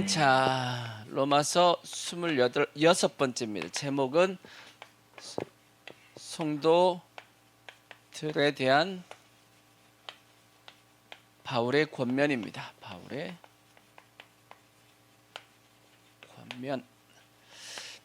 자, 로마서 26번째입니다. 제목은 성도들에 대한 바울의 권면입니다. 바울의 권면.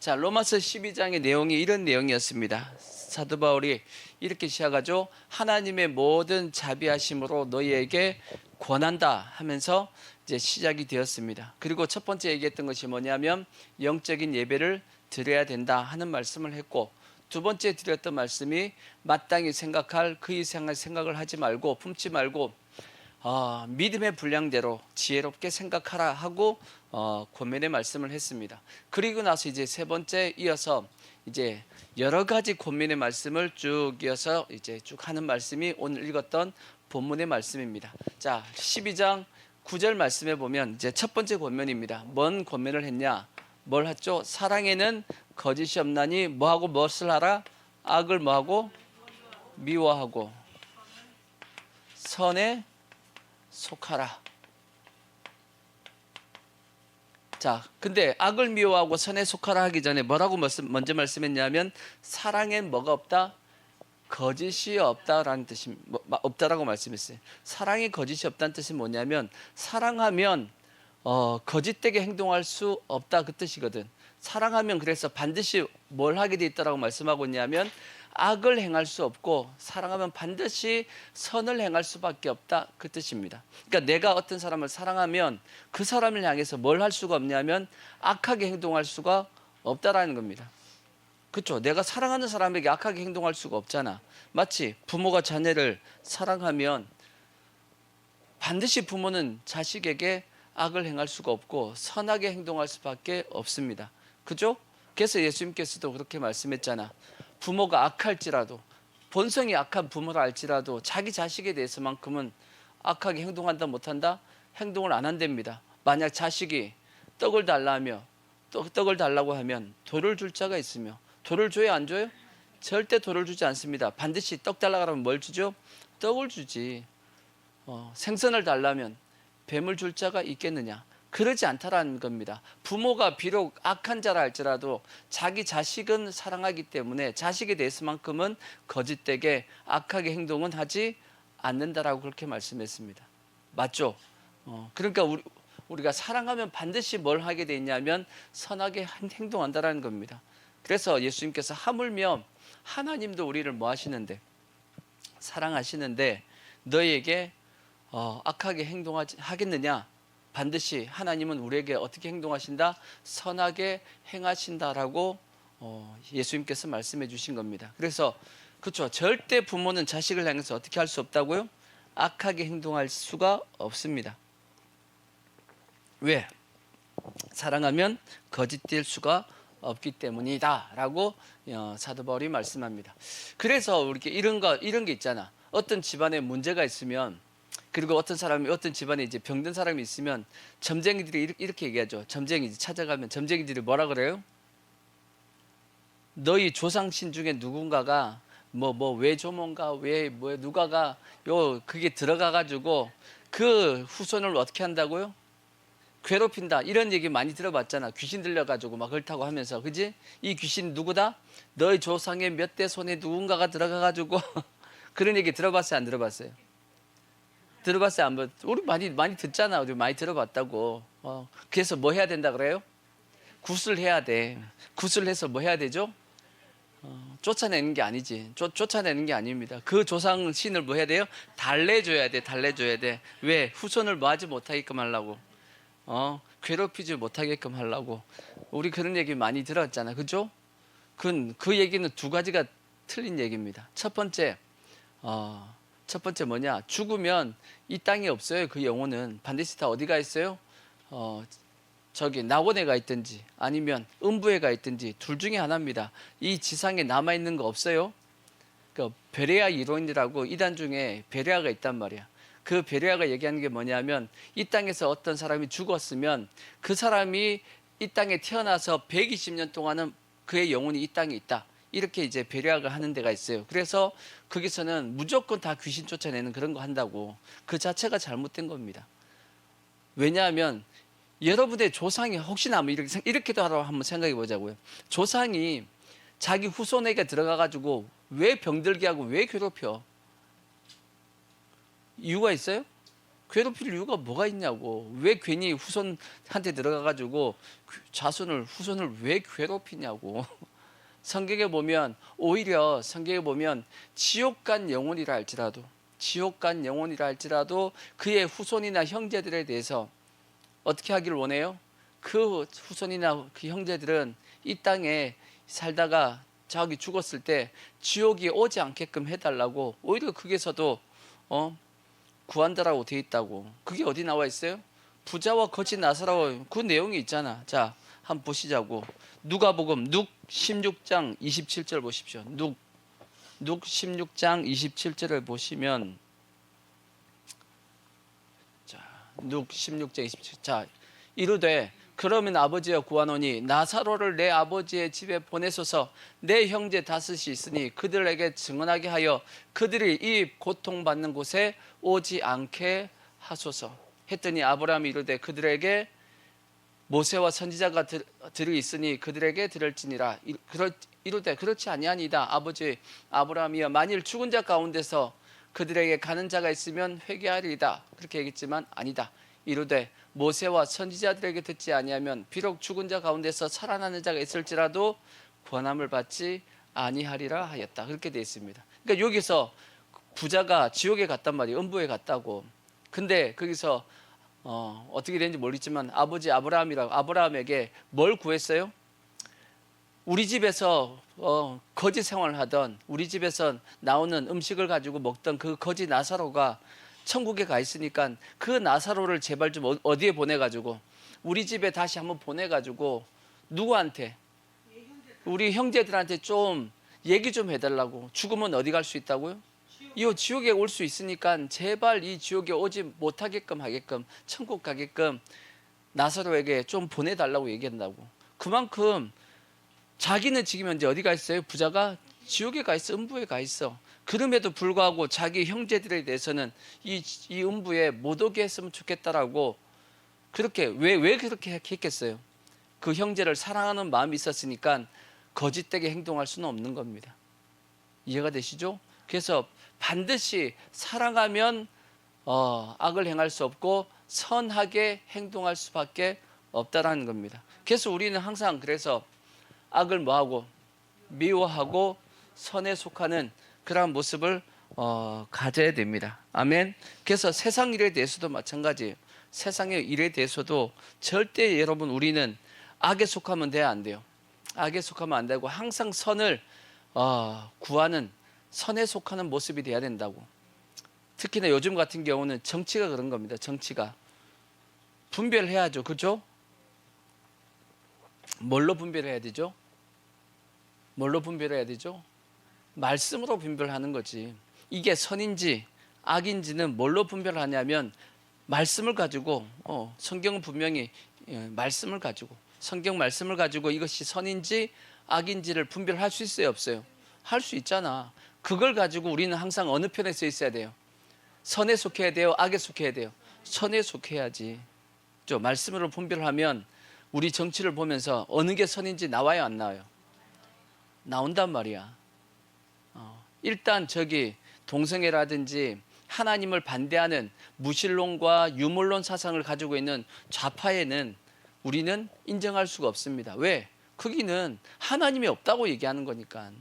자, 로마서 12장의 내용이 이런 내용이었습니다. 사도 바울이 이렇게 시작하죠. 하나님의 모든 자비하심으로 너희에게 권한다 하면서 이제 시작이 되었습니다. 그리고 첫 번째 얘기했던 것이 뭐냐면 영적인 예배를 드려야 된다 하는 말씀을 했고, 두 번째 드렸던 말씀이 마땅히 생각할 그 이상의 생각을 하지 말고 품지 말고 믿음의 분량대로 지혜롭게 생각하라 하고 권면의 말씀을 했습니다. 그리고 나서 이제 세 번째 이어서 이제 여러 가지 권면의 말씀을 쭉 이어서 이제 쭉 하는 말씀이 오늘 읽었던 본문의 말씀입니다. 자, 12장 9절 말씀에 보면 이제 첫 번째 권면입니다. 뭔 권면을 했냐? 뭘 했죠? 사랑에는 거짓이 없나니 뭐하고 무엇을 하라? 악을 뭐하고? 미워하고 선에 속하라. 자, 근데 악을 미워하고 선에 속하라 하기 전에 뭐라고 먼저 말씀했냐면 사랑엔 뭐가 없다? 거짓이 없다라는 뜻이 없다라고 말씀했어요. 사랑에 거짓이 없다는 뜻이 뭐냐면 사랑하면 거짓되게 행동할 수 없다 그 뜻이거든. 사랑하면 그래서 반드시 뭘 하게 돼 있다라고 말씀하고 있냐면 악을 행할 수 없고 사랑하면 반드시 선을 행할 수밖에 없다 그 뜻입니다. 그러니까 내가 어떤 사람을 사랑하면 그 사람을 향해서 뭘 할 수가 없냐면 악하게 행동할 수가 없다라는 겁니다. 그렇죠? 내가 사랑하는 사람에게 악하게 행동할 수가 없잖아. 마치 부모가 자녀를 사랑하면 반드시 부모는 자식에게 악을 행할 수가 없고 선하게 행동할 수밖에 없습니다. 그죠? 그래서 예수님께서도 그렇게 말씀했잖아. 부모가 악할지라도, 본성이 악한 부모라 할지라도 자기 자식에 대해서만큼은 악하게 행동한다 못한다? 행동을 안 한답니다. 만약 자식이 떡을 달라며 떡을 달라고 하면 돌을 줄 자가 있으며 돌을 줘요 안 줘요? 절대 돌을 주지 않습니다. 반드시 떡 달라고 하면 뭘 주죠? 떡을 주지. 생선을 달라면 뱀을 줄 자가 있겠느냐? 그러지 않다라는 겁니다. 부모가 비록 악한 자라 할지라도 자기 자식은 사랑하기 때문에 자식에 대해서만큼은 거짓되게 악하게 행동은 하지 않는다라고 그렇게 말씀했습니다. 맞죠? 그러니까 우리가 사랑하면 반드시 뭘 하게 돼 있냐면 선하게 행동한다라는 겁니다. 그래서 예수님께서 하물며 하나님도 우리를 뭐 하시는데 사랑하시는데 너희에게 악하게 행동하겠느냐? 반드시 하나님은 우리에게 어떻게 행동하신다? 선하게 행하신다라고 예수님께서 말씀해 주신 겁니다. 그래서 그렇죠. 절대 부모는 자식을 향해서 어떻게 할 수 없다고요? 악하게 행동할 수가 없습니다. 왜? 사랑하면 거짓될 수가 없기 때문이다 라고 사도 바울이 말씀합니다. 그래서 이렇게 이런 게 있잖아. 어떤 집안에 문제가 있으면, 그리고 어떤 집안에 이제 병든 사람이 있으면 점쟁이들이 이렇게 얘기하죠. 점쟁이 찾아가면 점쟁이들이 뭐라 그래요? 너희 조상신 중에 누군가가 외조mon가 누가가 그게 들어가 가지고 그 후손을 어떻게 한다고요? 괴롭힌다. 이런 얘기 많이 들어봤잖아. 귀신 들려가지고 막 그렇다고 하면서, 그지? 이 귀신 누구다? 너희 조상의 몇 대 손에 누군가가 들어가가지고 그런 얘기 들어봤어요? 안 들어봤어요? 들어봤어요? 안 우리 많이 듣잖아. 우리 많이 들어봤다고. 그래서 뭐 해야 된다 그래요? 굿을 해야 돼. 굿을 해서 뭐 해야 되죠? 쫓아내는 게 아니지. 쫓아내는 게 아닙니다. 그 조상 신을 뭐 해야 돼요? 달래줘야 돼. 왜? 후손을 뭐 하지 못하게끔 하려고. 괴롭히지 못하게끔 하려고. 우리 그런 얘기 많이 들었잖아. 그죠? 그 얘기는 두 가지가 틀린 얘기입니다. 첫 번째 뭐냐? 죽으면 이 땅에 없어요. 그 영혼은 반드시 다 어디가 있어요? 저기 낙원에 가 있든지 아니면 음부에 가 있든지 둘 중에 하나입니다. 이 지상에 남아있는 거 없어요. 그 베레아 이론이라고 이단 중에 베레아가 있단 말이야. 그 베레아가 얘기하는 게 뭐냐면 이 땅에서 어떤 사람이 죽었으면 그 사람이 이 땅에 태어나서 120년 동안은 그의 영혼이 이 땅에 있다. 이렇게 이제 베레아가 하는 데가 있어요. 그래서 거기서는 무조건 다 귀신 쫓아내는 그런 거 한다고. 그 자체가 잘못된 겁니다. 왜냐하면 여러분의 조상이 혹시나 뭐 이렇게도 하라고 한번 생각해 보자고요. 조상이 자기 후손에게 들어가 가지고 왜 병들게 하고 왜 괴롭혀? 이유가 있어요? 괴롭힐 이유가 뭐가 있냐고. 왜 괜히 후손한테 들어가 가지고 후손을 왜 괴롭히냐고. 성경에 보면 오히려 성경에 보면 지옥 간 영혼이라 할지라도 그의 후손이나 형제들에 대해서 어떻게 하기를 원해요? 그 후손이나 그 형제들은 이 땅에 살다가 자기 죽었을 때 지옥이 오지 않게끔 해달라고 오히려 거기서도 구한다라고 돼 있다고. 그게 어디 나와 있어요? 부자와 거지 나사로 그 내용이 있잖아. 자, 한번 보시자고. 누가복음 16장 27절 보십시오. 16장 27절을 보시면, 자, 16장 27절. 자, 이르되 그러면 아버지여 구하노니 나사로를 내 아버지의 집에 보내소서. 내 형제 다섯이 있으니 그들에게 증언하게 하여 그들이 이 고통받는 곳에 오지 않게 하소서. 했더니 아브라함이 이르되 그들에게 모세와 선지자가 들이 있으니 그들에게 들을지니라. 이르되 그렇지 아니하니이다. 아버지 아브라함이여 만일 죽은 자 가운데서 그들에게 가는 자가 있으면 회개하리이다. 그렇게 얘기했지만 아니다. 이르되 모세와 선지자들에게 듣지 아니하면 비록 죽은 자 가운데서 살아나는 자가 있을지라도 권함을 받지 아니하리라 하였다. 그렇게 되어 있습니다. 그러니까 여기서 부자가 지옥에 갔단 말이에요. 음부에 갔다고. 근데 거기서 어떻게 되는지 모르겠지만 아버지 아브라함에게 뭘 구했어요? 우리 집에서 거지 생활을 하던, 우리 집에서 나오는 음식을 가지고 먹던 그 거지 나사로가 천국에 가 있으니까 그 나사로를 제발 좀 어디에 보내가지고 우리 집에 다시 한번 보내가지고 누구한테? 우리 형제들한테 좀 얘기 좀 해달라고. 죽으면 어디 갈 수 있다고요? 이 지옥에 올 수 있으니까 제발 이 지옥에 오지 못하게끔 하게끔 천국 가게끔 나사로에게 좀 보내달라고 얘기한다고. 그만큼 자기는 지금 현재 어디 가 있어요? 부자가 지옥에 가 있어. 음부에 가 있어. 그럼에도 불구하고 자기 형제들에 대해서는 이 음부에 못 오게 했으면 좋겠다라고. 그렇게 왜 그렇게 했겠어요? 그 형제를 사랑하는 마음이 있었으니까 거짓되게 행동할 수는 없는 겁니다. 이해가 되시죠? 그래서 반드시 사랑하면 악을 행할 수 없고 선하게 행동할 수밖에 없다라는 겁니다. 그래서 우리는 항상 그래서 악을 뭐하고 미워하고 선에 속하는 그러한 모습을 가져야 됩니다. 아멘. 그래서 세상 일에 대해서도 마찬가지예요. 세상의 일에 대해서도 절대 여러분 우리는 악에 속하면 돼야 안 돼요. 악에 속하면 안 되고 항상 선을 구하는, 선에 속하는 모습이 돼야 된다고. 특히나 요즘 같은 경우는 정치가 그런 겁니다. 정치가 분별해야죠. 그죠? 뭘로 분별해야 되죠? 뭘로 분별해야 되죠? 말씀으로 분별하는 거지. 이게 선인지 악인지는 뭘로 분별하냐면 말씀을 가지고 성경은 분명히 말씀을 가지고 성경 말씀을 가지고 이것이 선인지 악인지를 분별할 수 있어요, 없어요? 할 수 있잖아. 그걸 가지고 우리는 항상 어느 편에 서 있어야 돼요? 선에 속해야 돼요? 악에 속해야 돼요? 선에 속해야지. 말씀으로 분별하면 우리 정치를 보면서 어느 게 선인지 나와요, 안 나와요? 나온단 말이야. 일단 동성애라든지 하나님을 반대하는 무신론과 유물론 사상을 가지고 있는 좌파에는 우리는 인정할 수가 없습니다. 왜? 거기는 하나님이 없다고 얘기하는 거니까.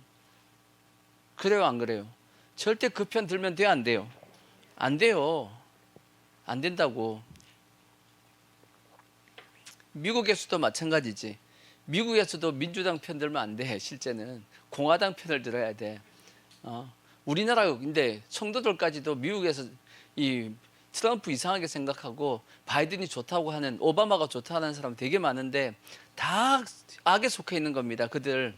그래요, 안 그래요? 절대 그 편 들면 돼요, 안 돼요? 안 돼요. 안 된다고. 미국에서도 마찬가지지. 미국에서도 민주당 편 들면 안 돼. 실제는 공화당 편을 들어야 돼. 우리나라 근데 성도들까지도 미국에서 이 트럼프 이상하게 생각하고 바이든이 좋다고 하는, 오바마가 좋다는 사람 되게 많은데 다 악에 속해 있는 겁니다. 그들.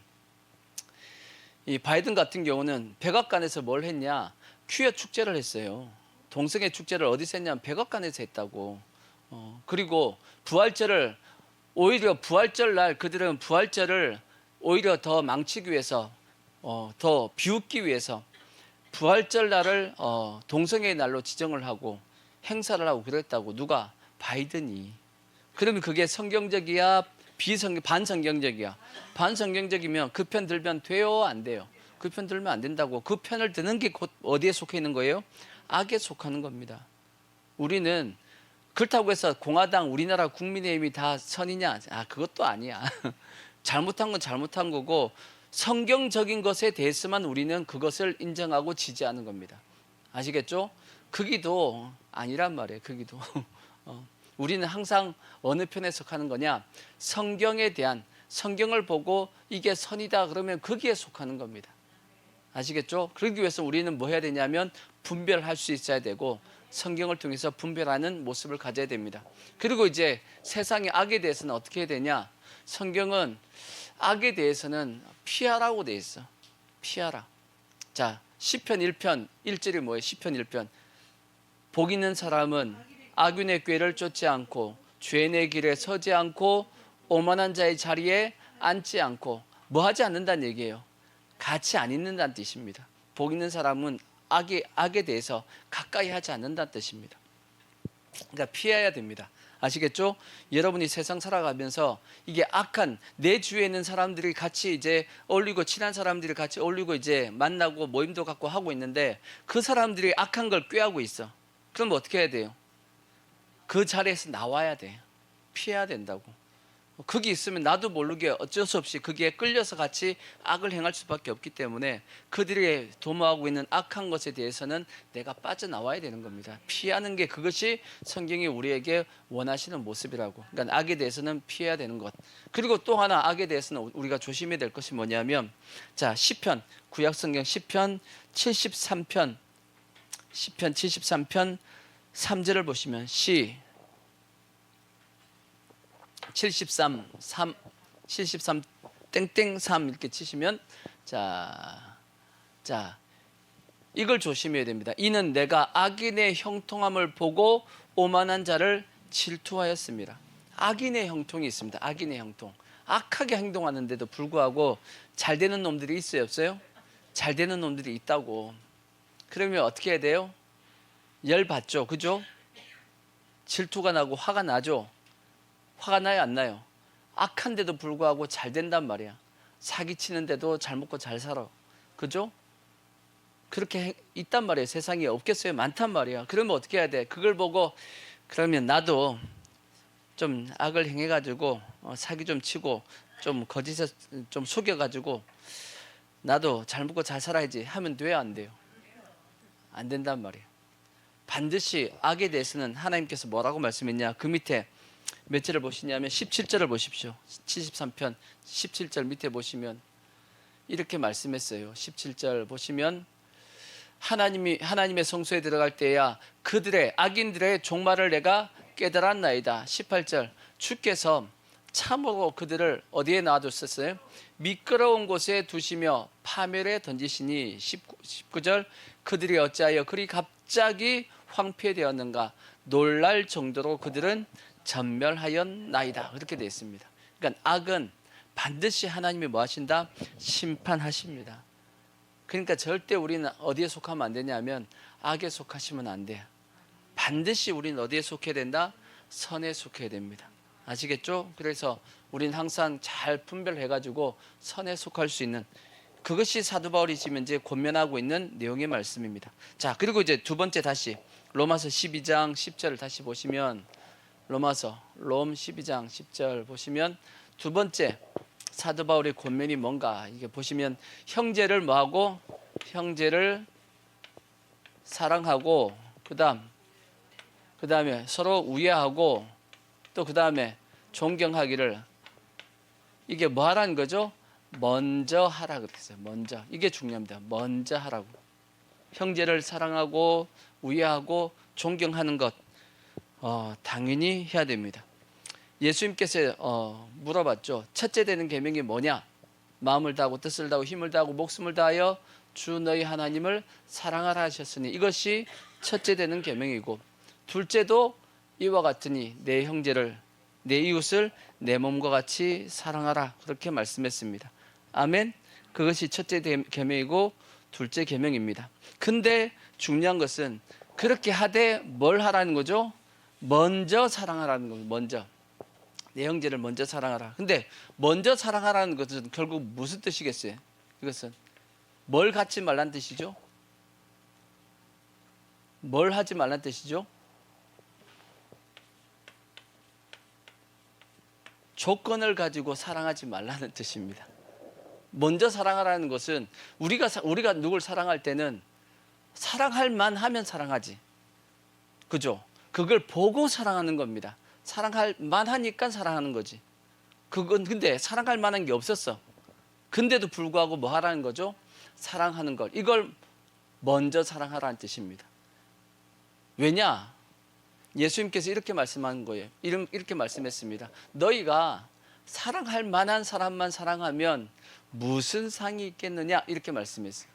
이 바이든 같은 경우는 백악관에서 뭘 했냐? 퀴어 축제를 했어요. 동성애 축제를 어디서 했냐면 백악관에서 했다고. 그리고 부활절을 오히려 부활절 날 그들은 부활절을 오히려 더 망치기 위해서 더 비웃기 위해서 부활절 날을 동성애의 날로 지정을 하고 행사를 하고 그랬다고. 누가? 바이든이. 그러면 그게 성경적이야, 반성경적이야? 반성경적이면 그 편 들면 돼요, 안 돼요? 그 편 들면 안 된다고. 그 편을 드는 게 곧 어디에 속해 있는 거예요? 악에 속하는 겁니다. 우리는 그렇다고 해서 공화당, 우리나라 국민의힘이 다 선이냐? 그것도 아니야. 잘못한 건 잘못한 거고, 성경적인 것에 대해서만 우리는 그것을 인정하고 지지하는 겁니다. 아시겠죠? 크기도 아니란 말이에요. 크기도. 우리는 항상 어느 편에 속하는 거냐? 성경에 대한, 성경을 보고 이게 선이다 그러면 거기에 속하는 겁니다. 아시겠죠? 그러기 위해서 우리는 뭐 해야 되냐면 분별할 수 있어야 되고, 성경을 통해서 분별하는 모습을 가져야 됩니다. 그리고 이제 세상의 악에 대해서는 어떻게 해야 되냐? 성경은 악에 대해서는 피하라고 돼 있어. 피하라. 자, 시편 1편 1절이 뭐예요? 시편 1편. 복 있는 사람은 악인의 꾀를 쫓지 않고 죄인의 길에 서지 않고 오만한 자의 자리에 앉지 않고, 뭐 하지 않는다는 얘기예요. 같이 안 있는다는 뜻입니다. 복 있는 사람은 악에 대해서 가까이 하지 않는다는 뜻입니다. 그러니까 피해야 됩니다. 아시겠죠? 여러분이 세상 살아가면서 이게 악한, 내 주위에 있는 사람들이 같이 이제 어울리고, 친한 사람들이 같이 어울리고 이제 만나고 모임도 갖고 하고 있는데, 그 사람들이 악한 걸 꾀하고 있어. 그럼 어떻게 해야 돼요? 그 자리에서 나와야 돼. 피해야 된다고. 거기 있으면 나도 모르게 어쩔 수 없이 거기에 끌려서 같이 악을 행할 수밖에 없기 때문에, 그들이 도모하고 있는 악한 것에 대해서는 내가 빠져나와야 되는 겁니다. 피하는 게, 그것이 성경이 우리에게 원하시는 모습이라고. 그러니까 악에 대해서는 피해야 되는 것. 그리고 또 하나 악에 대해서는 우리가 조심해야 될 것이 뭐냐면, 자, 시편, 구약성경 시편 73편 3절을 보시면, 73 땡땡 3 이렇게 치시면, 자 이걸 조심해야 됩니다. 이는 내가 악인의 형통함을 보고 오만한 자를 질투하였습니다. 악인의 형통이 있습니다. 악인의 형통. 악하게 행동하는데도 불구하고 잘 되는 놈들이 있어요, 없어요? 잘 되는 놈들이 있다고. 그러면 어떻게 해야 돼요? 열 받죠, 그죠? 질투가 나고 화가 나죠. 화가 나요, 안 나요? 악한데도 불구하고 잘 된단 말이야. 사기치는데도 잘 먹고 잘 살아. 그죠? 그렇게 있단 말이에요. 세상에 없겠어요? 많단 말이야. 그러면 어떻게 해야 돼? 그걸 보고, 그러면 나도 좀 악을 행해가지고 사기 좀 치고 좀 거짓에 좀 속여가지고 나도 잘 먹고 잘 살아야지 하면 돼요, 안 돼요? 안 된단 말이에요. 반드시 악에 대해서는 하나님께서 뭐라고 말씀했냐? 그 밑에 몇 절을 보시냐면 17절을 보십시오. 73편 17절 밑에 보시면 이렇게 말씀했어요. 17절 보시면, 하나님의 성소에 들어갈 때야 그들의, 악인들의 종말을 내가 깨달았나이다. 18절, 주께서 참으로 그들을 어디에 놔두셨어요? 미끄러운 곳에 두시며 파멸에 던지시니. 19절, 그들이 어찌하여 그리 갑자기 황폐되었는가? 놀랄 정도로 그들은 전멸하였나이다. 그렇게 되어 있습니다. 그러니까 악은 반드시 하나님이 뭐 하신다? 심판하십니다. 그러니까 절대 우리는 어디에 속하면 안 되냐면 악에 속하시면 안 돼요. 반드시 우리는 어디에 속해야 된다? 선에 속해야 됩니다. 아시겠죠? 그래서 우리는 항상 잘 분별해가지고 선에 속할 수 있는, 그것이 사도 바울이 지금 이제 권면하고 있는 내용의 말씀입니다. 자, 그리고 이제 두 번째, 다시 로마서 12장 10절을 다시 보시면, 롬 12장 10절 보시면 두 번째 사도 바울의 권면이 뭔가, 이게 보시면 형제를 뭐하고? 형제를 사랑하고, 그 다음에 서로 우애하고, 또 그 다음에 존경하기를, 이게 뭐 하라는 거죠? 먼저 하라 그랬어요. 먼저. 이게 중요합니다. 먼저 하라고. 형제를 사랑하고 우애하고 존경하는 것 당연히 해야 됩니다. 예수님께서 물어봤죠. 첫째 되는 계명이 뭐냐? 마음을 다하고 뜻을 다하고 힘을 다하고 목숨을 다하여 주 너희 하나님을 사랑하라 하셨으니, 이것이 첫째 되는 계명이고, 둘째도 이와 같으니 내 형제를, 내 이웃을 내 몸과 같이 사랑하라, 그렇게 말씀했습니다. 아멘. 그것이 첫째 계명이고 둘째 계명입니다. 근데 중요한 것은 그렇게 하되 뭘 하라는 거죠? 먼저 사랑하라는 겁니다. 먼저. 내 형제를 먼저 사랑하라. 근데 먼저 사랑하라는 것은 결국 무슨 뜻이겠어요? 이것은 뭘 갖지 말란 뜻이죠? 뭘 하지 말란 뜻이죠? 조건을 가지고 사랑하지 말라는 뜻입니다. 먼저 사랑하라는 것은 우리가 누굴 사랑할 때는 사랑할 만하면 사랑하지. 그죠? 그걸 보고 사랑하는 겁니다. 사랑할 만하니까 사랑하는 거지. 그건 근데 사랑할 만한 게 없었어. 근데도 불구하고 뭐 하라는 거죠? 사랑하는 걸. 이걸 먼저 사랑하라는 뜻입니다. 왜냐? 예수님께서 이렇게 말씀한 거예요. 이렇게 말씀했습니다. 너희가 사랑할 만한 사람만 사랑하면 무슨 상이 있겠느냐? 이렇게 말씀했어요.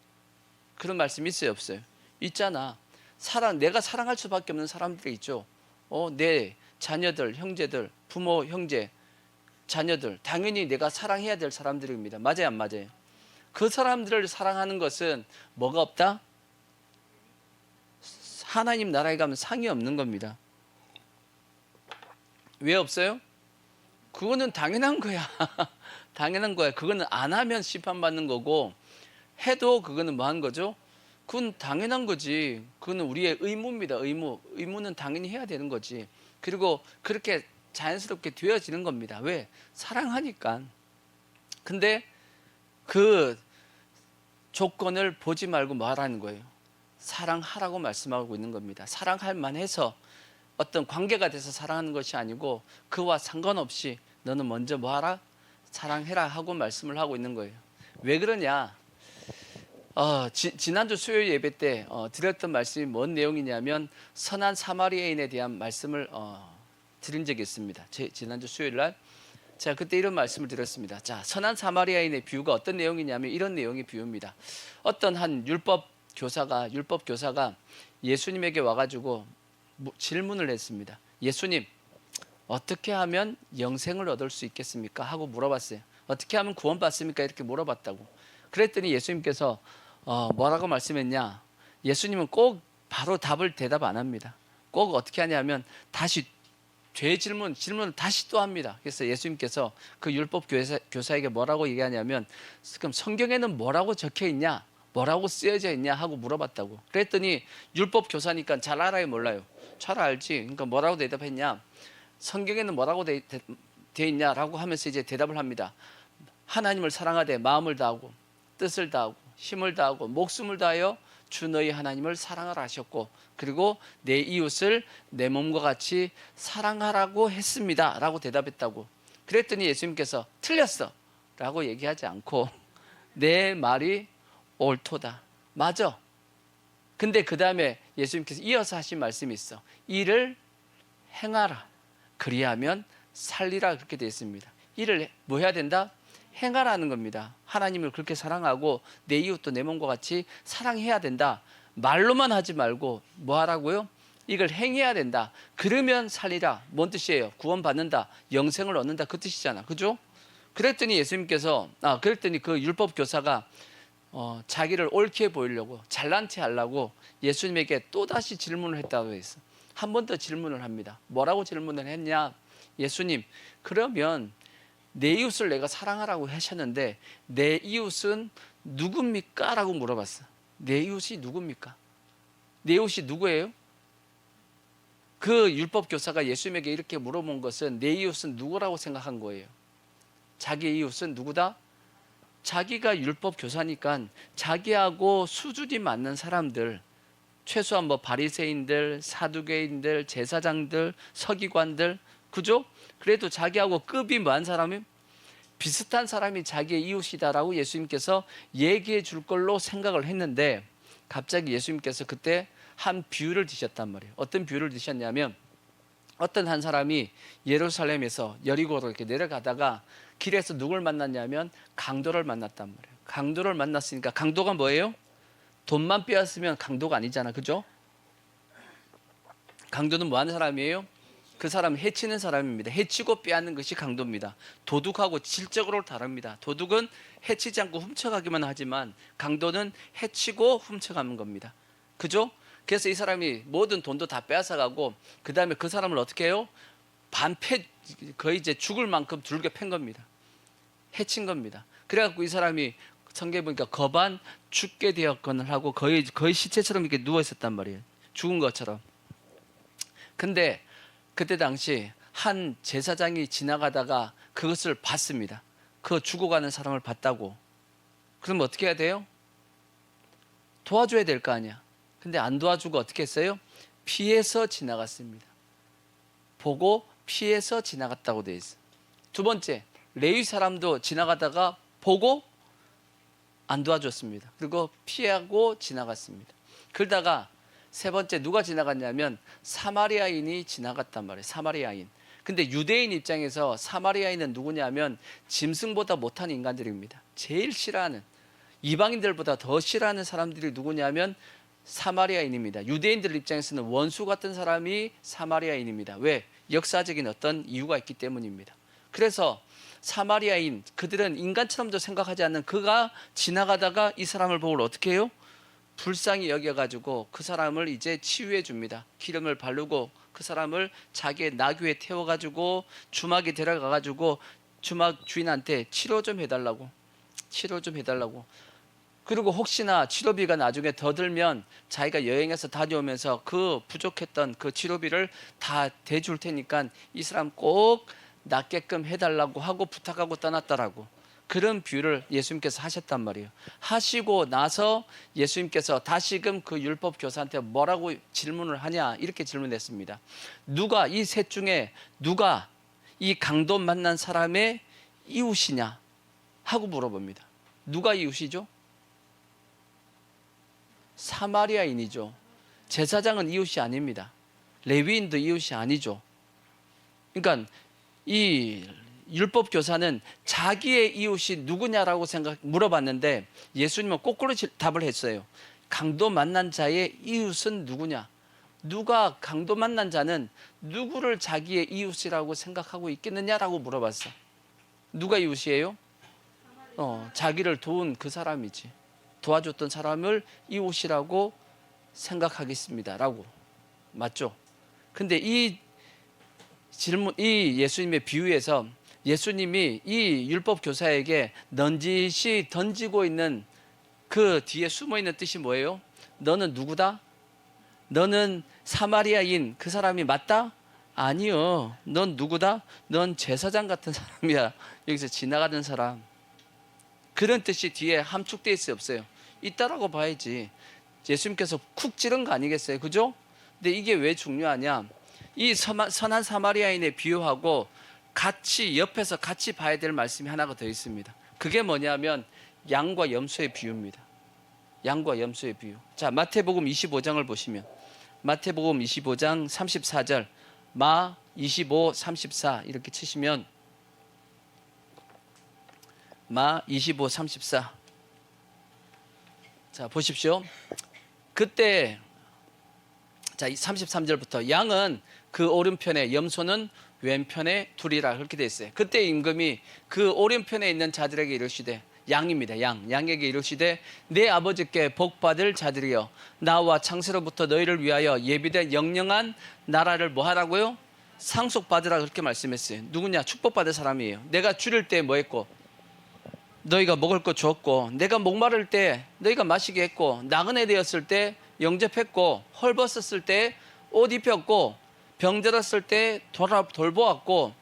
그런 말씀 있어요, 없어요? 있잖아. 내가 사랑할 수밖에 없는 사람들이 있죠. 내 자녀들, 형제들, 부모, 형제, 자녀들, 당연히 내가 사랑해야 될 사람들입니다. 맞아요, 안 맞아요? 그 사람들을 사랑하는 것은 뭐가 없다? 하나님 나라에 가면 상이 없는 겁니다. 왜 없어요? 그거는 당연한 거야. 당연한 거야. 그거는 안 하면 심판받는 거고, 해도 그거는 뭐 한 거죠? 그건 당연한 거지. 그거는 우리의 의무입니다. 의무는 당연히 해야 되는 거지. 그리고 그렇게 자연스럽게 되어지는 겁니다. 왜? 사랑하니까. 근데 그 조건을 보지 말고 뭐 하라는 거예요? 사랑하라고 말씀하고 있는 겁니다. 사랑할 만해서 어떤 관계가 돼서 사랑하는 것이 아니고 그와 상관없이 너는 먼저 뭐 하라? 사랑해라 하고 말씀을 하고 있는 거예요. 왜 그러냐? 지난주 수요일 예배 때 드렸던 말씀이 뭔 내용이냐면 선한 사마리아인에 대한 말씀을 드린 적이 있습니다. 지난주 수요일 날 제가 그때 이런 말씀을 드렸습니다. 자, 선한 사마리아인의 비유가 어떤 내용이냐면 이런 내용의 비유입니다. 어떤 한 율법 교사가 예수님에게 와가지고 질문을 했습니다. 예수님, 어떻게 하면 영생을 얻을 수 있겠습니까? 하고 물어봤어요. 어떻게 하면 구원받습니까? 이렇게 물어봤다고. 그랬더니 예수님께서 뭐라고 말씀했냐? 예수님은 꼭 바로 대답 안 합니다. 꼭 어떻게 하냐면 다시 질문을 다시 또 합니다. 그래서 예수님께서 그 율법 교사에게 뭐라고 얘기하냐면 그럼 성경에는 뭐라고 적혀 있냐? 뭐라고 쓰여져 있냐? 하고 물어봤다고. 그랬더니 율법 교사니까 잘 알아요, 몰라요? 잘 알지. 그러니까 뭐라고 대답했냐? 성경에는 뭐라고 돼 있냐라고 하면서 이제 대답을 합니다. 하나님을 사랑하되 마음을 다하고 뜻을 다하고 힘을 다하고 목숨을 다하여 주 너희 하나님을 사랑하라 하셨고 그리고 내 이웃을 내 몸과 같이 사랑하라고 했습니다 라고 대답했다고. 그랬더니 예수님께서 틀렸어 라고 얘기하지 않고 내 말이 옳도다. 맞아. 근데 그 다음에 예수님께서 이어서 하신 말씀이 있어. 이를 행하라. 그리하면 살리라. 그렇게 되어 있습니다. 이를 뭐 해야 된다? 행하라는 겁니다. 하나님을 그렇게 사랑하고 내 이웃도 내 몸과 같이 사랑해야 된다. 말로만 하지 말고 뭐 하라고요? 이걸 행해야 된다. 그러면 살리라. 뭔 뜻이에요? 구원받는다. 영생을 얻는다. 그 뜻이잖아. 그죠? 그랬더니 그랬더니 그 율법 교사가 자기를 옳게 보이려고 잘난 체 하려고 예수님에게 또다시 질문을 했다고 했어. 한 번 더 질문을 합니다. 뭐라고 질문을 했냐? 예수님, 그러면 내 이웃을 내가 사랑하라고 하셨는데 내 이웃은 누굽니까? 라고 물어봤어. 내 이웃이 누굽니까? 내 이웃이 누구예요? 그 율법 교사가 예수님에게 이렇게 물어본 것은 내 이웃은 누구라고 생각한 거예요. 자기 이웃은 누구다? 자기가 율법 교사니까 자기하고 수준이 맞는 사람들, 최소한 뭐 바리새인들, 사두개인들, 제사장들, 서기관들, 그죠? 그래도 자기하고 급이 뭐한 사람이 비슷한 사람이 자기의 이웃이다라고 예수님께서 얘기해 줄 걸로 생각을 했는데 갑자기 예수님께서 그때 한 비유를 드셨단 말이에요. 어떤 비유를 드셨냐면 어떤 한 사람이 예루살렘에서 여리고로 이렇게 내려가다가 길에서 누굴 만났냐면 강도를 만났단 말이에요. 강도를 만났으니까 강도가 뭐예요? 돈만 빼앗으면 강도가 아니잖아. 그죠? 강도는 뭐 하는 사람이에요? 그 사람은 해치는 사람입니다. 해치고 빼앗는 것이 강도입니다. 도둑하고 질적으로 다릅니다. 도둑은 해치지 않고 훔쳐가기만 하지만 강도는 해치고 훔쳐가는 겁니다. 그죠? 그래서 이 사람이 모든 돈도 다 빼앗아가고 그 다음에 그 사람을 어떻게 해요? 반패 거의 이제 죽을 만큼 둘겨 팬 겁니다. 해친 겁니다. 그래갖고 이 사람이 성경에 보니까 거반 죽게 되었거늘 하고 거의 시체처럼 이렇게 누워 있었단 말이에요. 죽은 것처럼. 근데 그때 당시 한 제사장이 지나가다가 그것을 봤습니다. 그 죽어가는 사람을 봤다고. 그럼 어떻게 해야 돼요? 도와줘야 될 거 아니야. 근데 안 도와주고 어떻게 했어요? 피해서 지나갔습니다. 보고 피해서 지나갔다고 돼 있어. 두 번째, 레위 사람도 지나가다가 보고 안 도와줬습니다. 그리고 피하고 지나갔습니다. 그러다가 세 번째 누가 지나갔냐면 사마리아인이 지나갔단 말이에요. 사마리아인. 근데 유대인 입장에서 사마리아인은 누구냐면 짐승보다 못한 인간들입니다. 제일 싫어하는, 이방인들보다 더 싫어하는 사람들이 누구냐면 사마리아인입니다. 유대인들 입장에서는 원수 같은 사람이 사마리아인입니다. 왜? 역사적인 어떤 이유가 있기 때문입니다. 그래서 사마리아인, 그들은 인간처럼도 생각하지 않는 그가 지나가다가 이 사람을 보고 어떻게 해요? 불쌍히 여겨가지고 그 사람을 이제 치유해 줍니다. 기름을 바르고 그 사람을 자기의 나귀에 태워가지고 주막에 데려가가지고 주막 주인한테 치료 좀 해달라고. 그리고 혹시나 치료비가 나중에 더 들면 자기가 여행해서 다녀오면서 그 부족했던 그 치료비를 다 대줄 테니까 이 사람 꼭 낫게끔 해달라고 하고 부탁하고 떠났다라고. 그런 비유를 예수님께서 하셨단 말이에요. 하시고 나서 예수님께서 다시금 그 율법 교사한테 뭐라고 질문을 하냐, 이렇게 질문했습니다. 누가, 이 셋 중에 누가 이 강도 만난 사람의 이웃이냐 하고 물어봅니다. 누가 이웃이죠? 사마리아인이죠. 제사장은 이웃이 아닙니다. 레위인도 이웃이 아니죠. 그러니까 이 율법 교사는 자기의 이웃이 누구냐라고 물어봤는데 예수님은 거꾸로 답을 했어요. 강도 만난 자의 이웃은 누구냐? 누가 강도 만난 자는 누구를 자기의 이웃이라고 생각하고 있겠느냐라고 물어봤어. 누가 이웃이에요? 자기를 도운 그 사람이지. 도와줬던 사람을 이웃이라고 생각하겠습니다라고. 맞죠? 근데 이 예수님의 비유에서 예수님이 이 율법 교사에게 넌지시 던지고 있는 그 뒤에 숨어 있는 뜻이 뭐예요? 너는 누구다? 너는 사마리아인 그 사람이 맞다? 아니요. 넌 누구다? 넌 제사장 같은 사람이야. 여기서 지나가는 사람. 그런 뜻이 뒤에 함축되어 있어요, 없어요? 있다라고 봐야지. 예수님께서 쿡 찌른 거 아니겠어요? 그죠? 근데 이게 왜 중요하냐? 이 선한 사마리아인의 비유하고 같이 옆에서 같이 봐야 될 말씀이 하나가 더 있습니다. 그게 뭐냐면 양과 염소의 비유입니다. 양과 염소의 비유. 자, 마태복음 25장을 보시면 마태복음 25장 34절 마 25, 34 이렇게 치시면 마 25, 34. 자, 보십시오. 그때 자, 33절부터 양은 그 오른편에 염소는 왼편에 두리라 그렇게 되어 있어요. 그때 임금이 그 오른편에 있는 자들에게 이르시되 양입니다. 양에게 이르시되 내 아버지께 복받을 자들이여 나와 창세로부터 너희를 위하여 예비된 영영한 나라를 뭐 하라고요? 상속받으라 그렇게 말씀했어요. 누구냐? 축복받을 사람이에요. 내가 줄일 때 뭐 했고 너희가 먹을 거 줬고 내가 목마를 때 너희가 마시게 했고 나그네 되었을 때 영접했고 헐벗었을 때 옷 입혔고 병들었을 때 돌보았고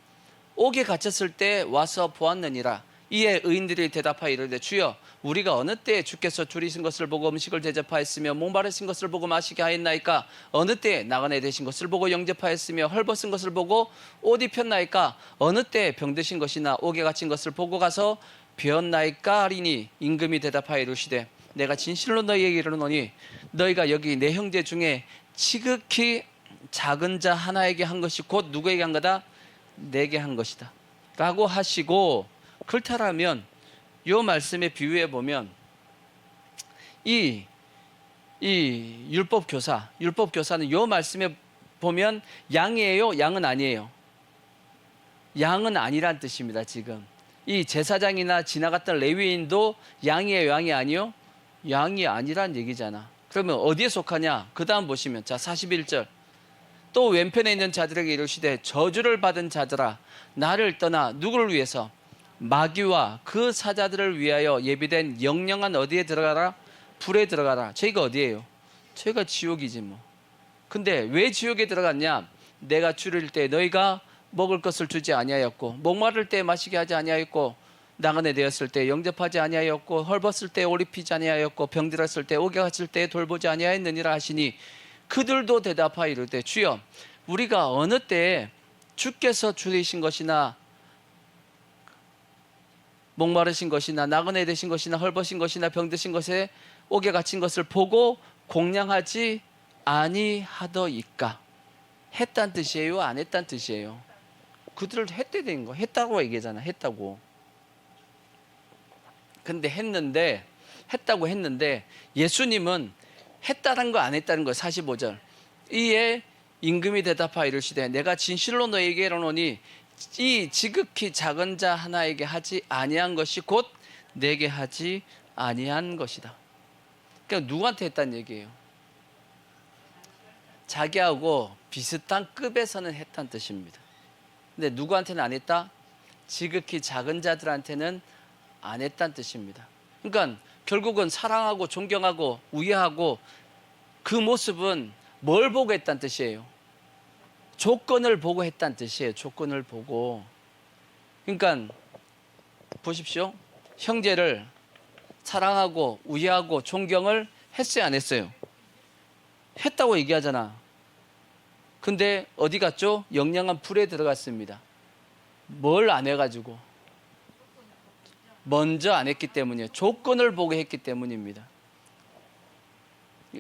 옥에 갇혔을 때 와서 보았느니라. 이에 의인들이 대답하여 이르되 주여 우리가 어느 때에 주께서 줄이신 것을 보고 음식을 대접하였으며 목마르신 것을 보고 마시게 하였나이까? 어느 때에 나그네 되신 것을 보고 영접하였으며 헐벗은 것을 보고 옷 입혔나이까? 어느 때에 병드신 것이나 옥에 갇힌 것을 보고 가서 배웠나이까? 하리니 임금이 대답하여 이르시되 내가 진실로 너희에게 이르노니 너희가 여기 내 형제 중에 지극히 작은 자 하나에게 한 것이 곧 누구에게 한 거다? 내게 한 것이다 라고 하시고, 그렇다면 이 말씀에 비유해 보면 이 율법교사는 이 말씀에 보면 양이에요? 양은 아니에요? 양은 아니란 뜻입니다. 지금 이 제사장이나 지나갔던 레위인도 양이에요? 양이 아니요? 양이 아니란 얘기잖아. 그러면 어디에 속하냐? 그 다음 보시면 자 41절 또 왼편에 있는 자들에게 이르시되 저주를 받은 자들아 나를 떠나 누구를 위해서 마귀와 그 사자들을 위하여 예비된 영영한 어디에 들어가라? 불에 들어가라. 저희가 어디예요? 저희가 지옥이지 뭐. 근데 왜 지옥에 들어갔냐? 내가 줄일 때 너희가 먹을 것을 주지 아니하였고 목마를 때 마시게 하지 아니하였고 나그네 되었을 때 영접하지 아니하였고 헐벗을 때 옷 입히지 아니하였고 병들었을 때 오게 갔을 때 돌보지 아니하였느니라 하시니 그들도 대답하여 이르되 주여 우리가 어느 때에 주께서 줄이신 것이나 목마르신 것이나 나그네 되신 것이나 헐벗은 것이나 병드신 것에 옥에 갇힌 것을 보고 공양하지 아니하더이까. 했단 뜻이에요? 안 했단 뜻이에요? 그들을 했대 된 거. 했다고 얘기하잖아. 했다고. 근데 했다고 했는데 예수님은 했다는 거 안 했다는 거. 45절 이에 임금이 대답하여 이르시되 내가 진실로 너에게 이르노니 이 지극히 작은 자 하나에게 하지 아니한 것이 곧 내게 하지 아니한 것이다. 그러니까 누구한테 했다는 얘기예요? 자기하고 비슷한 급에서는 했다는 뜻입니다. 근데 누구한테는 안 했다? 지극히 작은 자들한테는 안 했다는 뜻입니다. 그러니까 결국은 사랑하고 존경하고 우애하고 그 모습은 뭘 보고 했다는 뜻이에요? 조건을 보고 했다는 뜻이에요. 조건을 보고. 그러니까 보십시오. 형제를 사랑하고 우애하고 존경을 했어요, 안 했어요? 했다고 얘기하잖아. 근데 어디 갔죠? 영영한 불에 들어갔습니다. 뭘 안 해가지고? 먼저 안 했기 때문이에요. 조건을 보고 했기 때문입니다.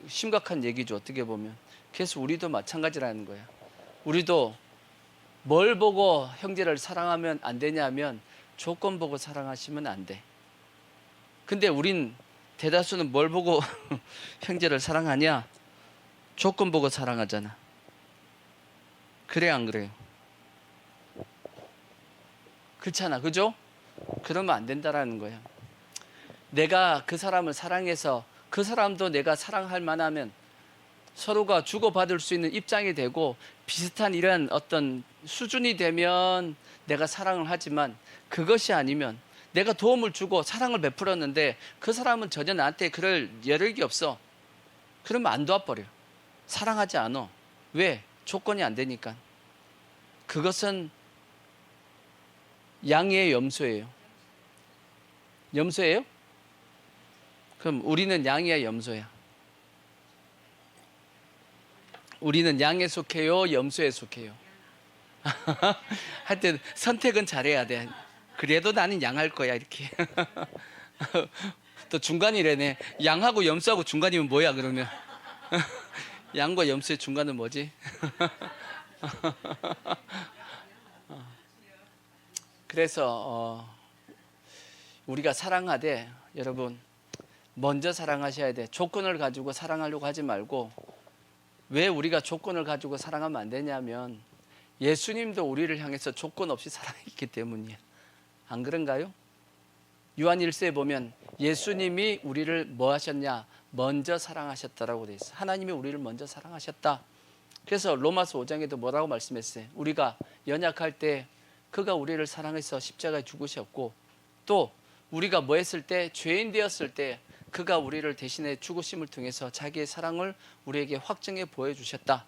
심각한 얘기죠, 어떻게 보면. 그래서 우리도 마찬가지라는 거야. 우리도 뭘 보고 형제를 사랑하면 안 되냐면 조건 보고 사랑하시면 안 돼. 근데 우린 대다수는 뭘 보고 형제를 사랑하냐? 조건 보고 사랑하잖아. 그래 안 그래요? 그렇잖아, 그죠? 그러면 안 된다라는 거야. 내가 그 사람을 사랑해서 그 사람도 내가 사랑할 만하면 서로가 주고받을 수 있는 입장이 되고 비슷한 이런 어떤 수준이 되면 내가 사랑을 하지만 그것이 아니면 내가 도움을 주고 사랑을 베풀었는데 그 사람은 전혀 나한테 그럴 여력이 없어. 그러면 안 도와버려. 사랑하지 않아. 왜? 조건이 안 되니까. 그것은 양의 염소예요. 염소예요? 그럼 우리는 양이야, 염소야? 우리는 양에 속해요, 염소에 속해요? 하여튼 선택은 잘해야 돼. 그래도 나는 양할 거야 이렇게. 또 중간이래네. 양하고 염소하고 중간이면 뭐야 그러면? 양과 염소의 중간은 뭐지? 그래서 우리가 사랑하되 여러분 먼저 사랑하셔야 돼. 조건을 가지고 사랑하려고 하지 말고. 왜 우리가 조건을 가지고 사랑하면 안 되냐면 예수님도 우리를 향해서 조건 없이 사랑했기 때문이에요. 안 그런가요? 요한 1서에 보면 예수님이 우리를 뭐 하셨냐? 먼저 사랑하셨다라고 돼 있어요. 하나님이 우리를 먼저 사랑하셨다. 그래서 로마서 5장에도 뭐라고 말씀했어요? 우리가 연약할 때 그가 우리를 사랑해서 십자가에 죽으셨고 또 우리가 뭐 했을 때 죄인 되었을 때 그가 우리를 대신해 죽으심을 통해서 자기의 사랑을 우리에게 확증해 보여주셨다.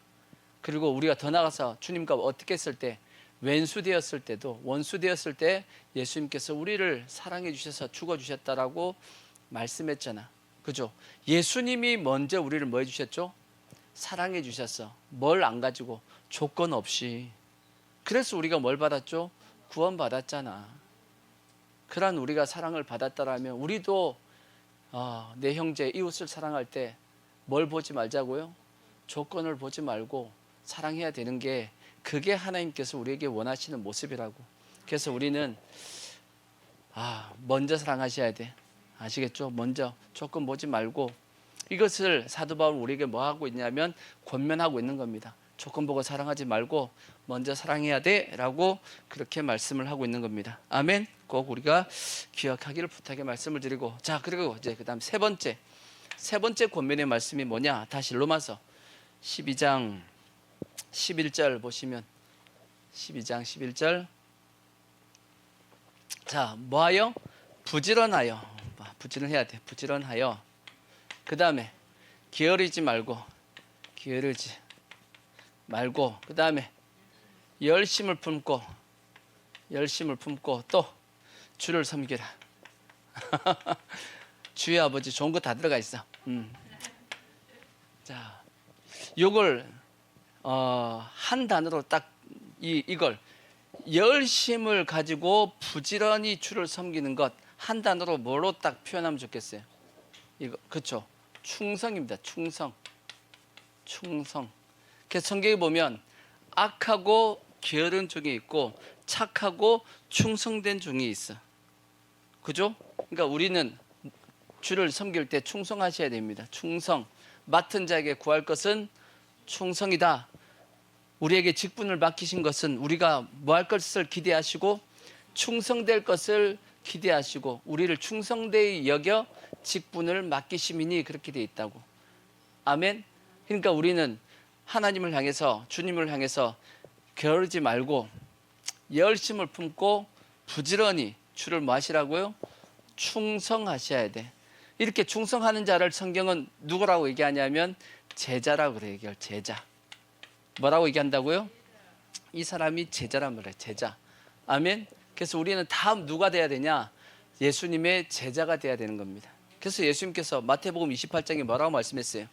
그리고 우리가 더 나아가서 주님과 어떻게 했을 때 왼수 되었을 때도 원수 되었을 때 예수님께서 우리를 사랑해 주셔서 죽어 주셨다라고 말씀했잖아. 그죠? 예수님이 먼저 우리를 뭐 해주셨죠? 사랑해 주셨어. 뭘 안 가지고 조건 없이. 그래서 우리가 뭘 받았죠? 구원 받았잖아. 그러한 우리가 사랑을 받았다라면 우리도 내 형제 이웃을 사랑할 때 뭘 보지 말자고요? 조건을 보지 말고 사랑해야 되는 게 그게 하나님께서 우리에게 원하시는 모습이라고. 그래서 우리는 먼저 사랑하셔야 돼. 아시겠죠? 먼저 조건 보지 말고. 이것을 사도 바울 우리에게 뭐 하고 있냐면 권면하고 있는 겁니다. 조건 보고 사랑하지 말고 먼저 사랑해야 돼 라고 그렇게 말씀을 하고 있는 겁니다. 아멘. 꼭 우리가 기억하기를 부탁의 말씀을 드리고, 자 그리고 이제 그 다음 세 번째 권면의 말씀이 뭐냐? 다시 로마서 12장 11절 보시면 12장 11절. 자, 뭐하여? 부지런하여. 부지런해야 돼. 부지런하여. 그 다음에 게으르지 말고. 게으르지 말고. 그 다음에 열심을 품고. 열심을 품고 또 주를 섬기라. 주의 아버지 좋은 거 다 들어가 있어. 자, 요걸 한 단어로 딱 이걸 열심을 가지고 부지런히 주를 섬기는 것 한 단어로 뭐로 딱 표현하면 좋겠어요? 이거 그렇죠? 충성입니다. 충성. 충성. 그래서 성경에 보면 악하고 게으른 종이 있고 착하고 충성된 종이 있어. 그죠? 그러니까 우리는 주를 섬길 때 충성하셔야 됩니다. 충성. 맡은 자에게 구할 것은 충성이다. 우리에게 직분을 맡기신 것은 우리가 뭐 할 것을 기대하시고 충성될 것을 기대하시고 우리를 충성되이 여겨 직분을 맡기심이니 그렇게 돼 있다고. 아멘. 그러니까 우리는 하나님을 향해서 주님을 향해서 게으르지 말고 열심을 품고 부지런히 주를 뭐 하시라고요? 충성하셔야 돼. 이렇게 충성하는 자를 성경은 누구라고 얘기하냐면 제자라고 그래. 얘기할 제자. 뭐라고 얘기한다고요? 이 사람이 제자란 말이에요. 제자. 아멘. 그래서 우리는 다음 누가 돼야 되냐? 예수님의 제자가 돼야 되는 겁니다. 그래서 예수님께서 마태복음 28장에 뭐라고 말씀했어요?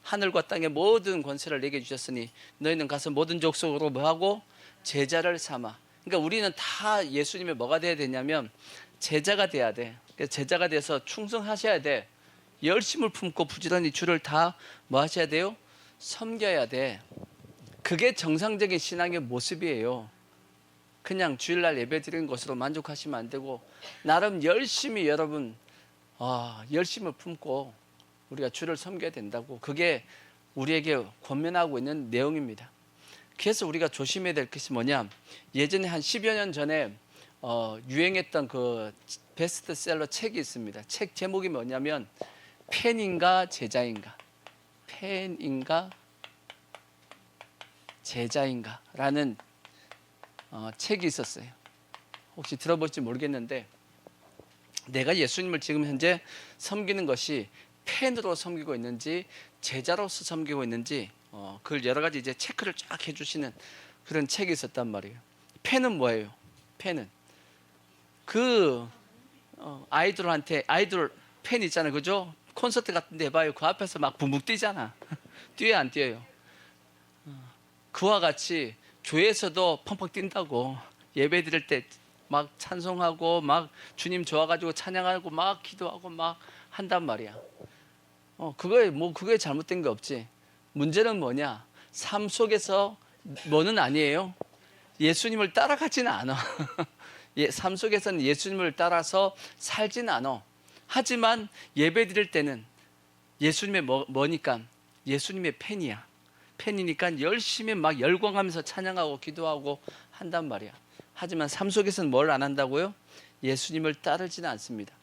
하늘과 땅의 모든 권세를 내게 주셨으니 너희는 가서 모든 족속으로 뭐하고? 제자를 삼아. 그러니까 우리는 다 예수님의 뭐가 돼야 되냐면 제자가 돼야 돼. 그래서 제자가 돼서 충성하셔야 돼. 열심을 품고 부지런히 주를 다 뭐 하셔야 돼요? 섬겨야 돼. 그게 정상적인 신앙의 모습이에요. 그냥 주일날 예배 드리는 것으로 만족하시면 안 되고 나름 열심히 여러분 열심을 품고 우리가 주를 섬겨야 된다고. 그게 우리에게 권면하고 있는 내용입니다. 그래서 우리가 조심해야 될 것이 뭐냐? 예전에 한 10여 년 전에 유행했던 그 베스트셀러 책이 있습니다. 책 제목이 뭐냐면 팬인가 제자인가, 팬인가 제자인가라는 책이 있었어요. 혹시 들어볼지 모르겠는데 내가 예수님을 지금 현재 섬기는 것이 팬으로 섬기고 있는지 제자로서 섬기고 있는지 그걸 여러 가지 이제 체크를 쫙 해주시는 그런 책이 있었단 말이에요. 팬은 뭐예요? 팬은 그 아이돌한테 아이돌 팬 있잖아요, 그죠? 콘서트 같은데 해봐요. 그 앞에서 막 붕붕 뛰잖아. 뛰어요, 안 뛰어요? 그와 같이 교회에서도 펑펑 뛴다고. 예배 드릴 때 막 찬송하고 막 주님 좋아가지고 찬양하고 막 기도하고 막 한단 말이야. 그거에 잘못된 게 없지. 문제는 뭐냐? 삶 속에서 뭐는 아니에요. 예수님을 따라가지는 않아. 삶 속에서는 예수님을 따라서 살지는 않아. 하지만 예배 드릴 때는 예수님의 뭐니까 예수님의 팬이야. 팬이니까 열심히 막 열광하면서 찬양하고 기도하고 한단 말이야. 하지만 삶 속에서는 뭘 안 한다고요? 예수님을 따르지는 않습니다.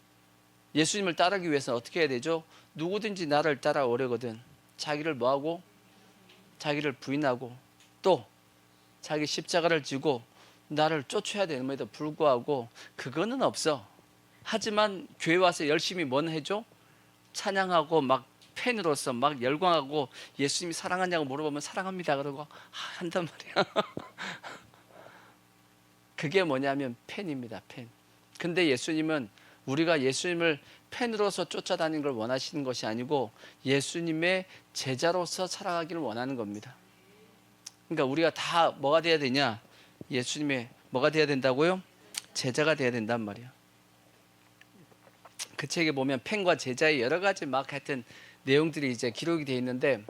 예수님을 따르기 위해서 어떻게 해야 되죠? 누구든지 나를 따라오려거든 자기를 뭐하고? 자기를 부인하고 또 자기 십자가를 지고 나를 쫓아야 되는데도 불구하고 그거는 없어. 하지만 교회 와서 열심히 뭔 해줘? 찬양하고 막 팬으로서 막 열광하고 예수님이 사랑하냐고 물어보면 사랑합니다 그러고 한단 말이야. 그게 뭐냐면 팬입니다. 팬. 근데 예수님은 우리가 예수님을 팬으로서 쫓아다니는 걸 원하시는 것이 아니고 예수님의 제자로서 살아가기를 원하는 겁니다. 그러니까 우리가 다 뭐가 돼야 되냐? 예수님의 뭐가 돼야 된다고요? 제자가 돼야 된단 말이야. 그 책에 보면 팬과 제자의 여러 가지 막 하여튼 내용들이 이제 기록이 되어 있는데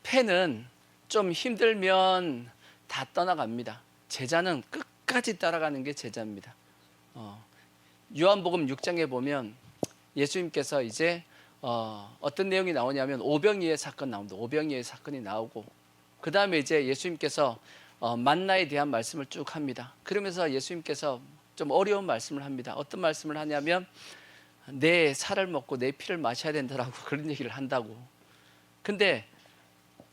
팬은 좀 힘들면 다 떠나갑니다. 제자는 끝까지 따라가는 게 제자입니다. 요한복음 6장에 보면 예수님께서 이제 어떤 내용이 나오냐면 오병이의 사건 나옵니다. 오병이의 사건이 나오고 그 다음에 이제 예수님께서 만나에 대한 말씀을 쭉 합니다. 그러면서 예수님께서 좀 어려운 말씀을 합니다. 어떤 말씀을 하냐면 내 살을 먹고 내 피를 마셔야 된다라고 그런 얘기를 한다고. 근데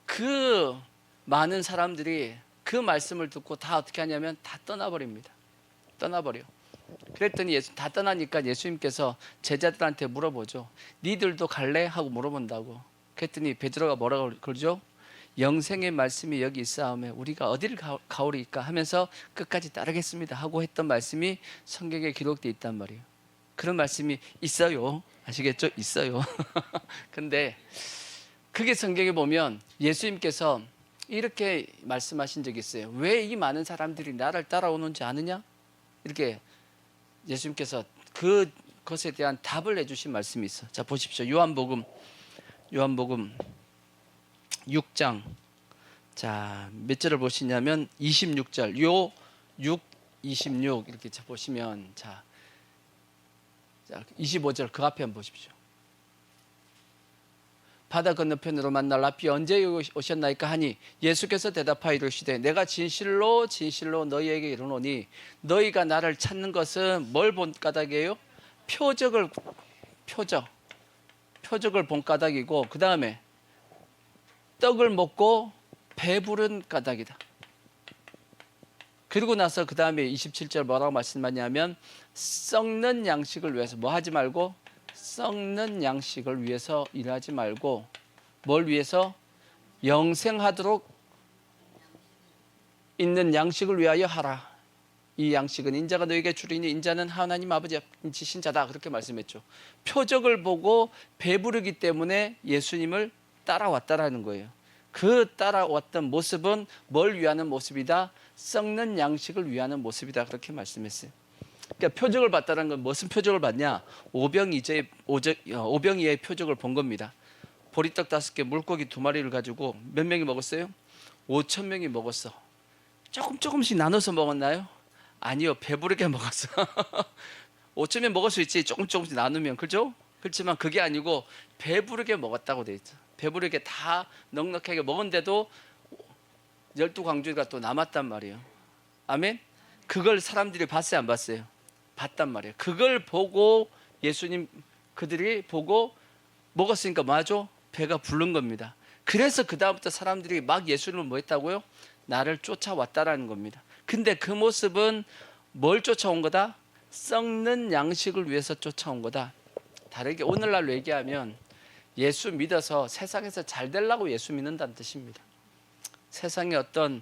그 많은 사람들이 그 말씀을 듣고 다 어떻게 하냐면 다 떠나버립니다. 떠나버려. 그랬더니 다 떠나니까 예수님께서 제자들한테 물어보죠. 니들도 갈래? 하고 물어본다고. 그랬더니 베드로가 뭐라고 그러죠? 영생의 말씀이 여기 있사오매 우리가 어디를 가오리까 하면서 끝까지 따르겠습니다 하고 했던 말씀이 성경에 기록되어 있단 말이에요. 그런 말씀이 있어요. 아시겠죠? 있어요. 근데 그게 성경에 보면 예수님께서 이렇게 말씀하신 적이 있어요. 왜 이 많은 사람들이 나를 따라오는지 아느냐? 이렇게 예수님께서 그것에 대한 답을 해주신 말씀이 있어. 자, 보십시오. 요한복음 6장. 자, 몇 절을 보시냐면 26절. 26 이렇게 보시면 자 25절 그 앞에 한번 보십시오. 바다 건너편으로 만날 라피 언제 오셨나이까 하니 예수께서 대답하여 이르시되 내가 진실로 진실로 너희에게 이르노니 너희가 나를 찾는 것은 뭘 본 까닭이에요? 표적을 본 까닭이고 그 다음에 떡을 먹고 배부른 까닭이다. 그리고 나서 그 다음에 27절 뭐라고 말씀하냐면 썩는 양식을 위해서 뭐 하지 말고 썩는 양식을 위해서 일하지 말고 뭘 위해서? 영생하도록 있는 양식을 위하여 하라. 이 양식은 인자가 너에게 주리니 인자는 하나님 아버지 인치신 자다. 그렇게 말씀했죠. 표적을 보고 배부르기 때문에 예수님을 따라왔다라는 거예요. 그 따라왔던 모습은 뭘 위하는 모습이다? 썩는 양식을 위하는 모습이다. 그렇게 말씀했어요. 그러니까 표적을 봤다는 건 무슨 표적을 봤냐? 오병이의 표적을 본 겁니다. 보리떡 5개, 물고기 2마리를 가지고 몇 명이 먹었어요? 5,000명이 먹었어. 조금씩 나눠서 먹었나요? 아니요, 배부르게 먹었어. 5,000명 먹을 수 있지, 조금씩 나누면, 그죠? 그렇지만 그게 아니고 배부르게 먹었다고 돼 있죠. 배부르게 다 넉넉하게 먹은데도 12광주리가 또 남았단 말이에요. 아멘? 그걸 사람들이 봤어요, 안 봤어요? 봤단 말이에요. 그걸 보고 예수님 그들이 보고 먹었으니까 뭐하죠? 배가 부른 겁니다. 그래서 그 다음부터 사람들이 막 예수님을 뭐 했다고요? 나를 쫓아왔다라는 겁니다. 근데 그 모습은 뭘 쫓아온 거다? 썩는 양식을 위해서 쫓아온 거다. 다르게 오늘날로 얘기하면 예수 믿어서 세상에서 잘 되려고 예수 믿는다는 뜻입니다. 세상의 어떤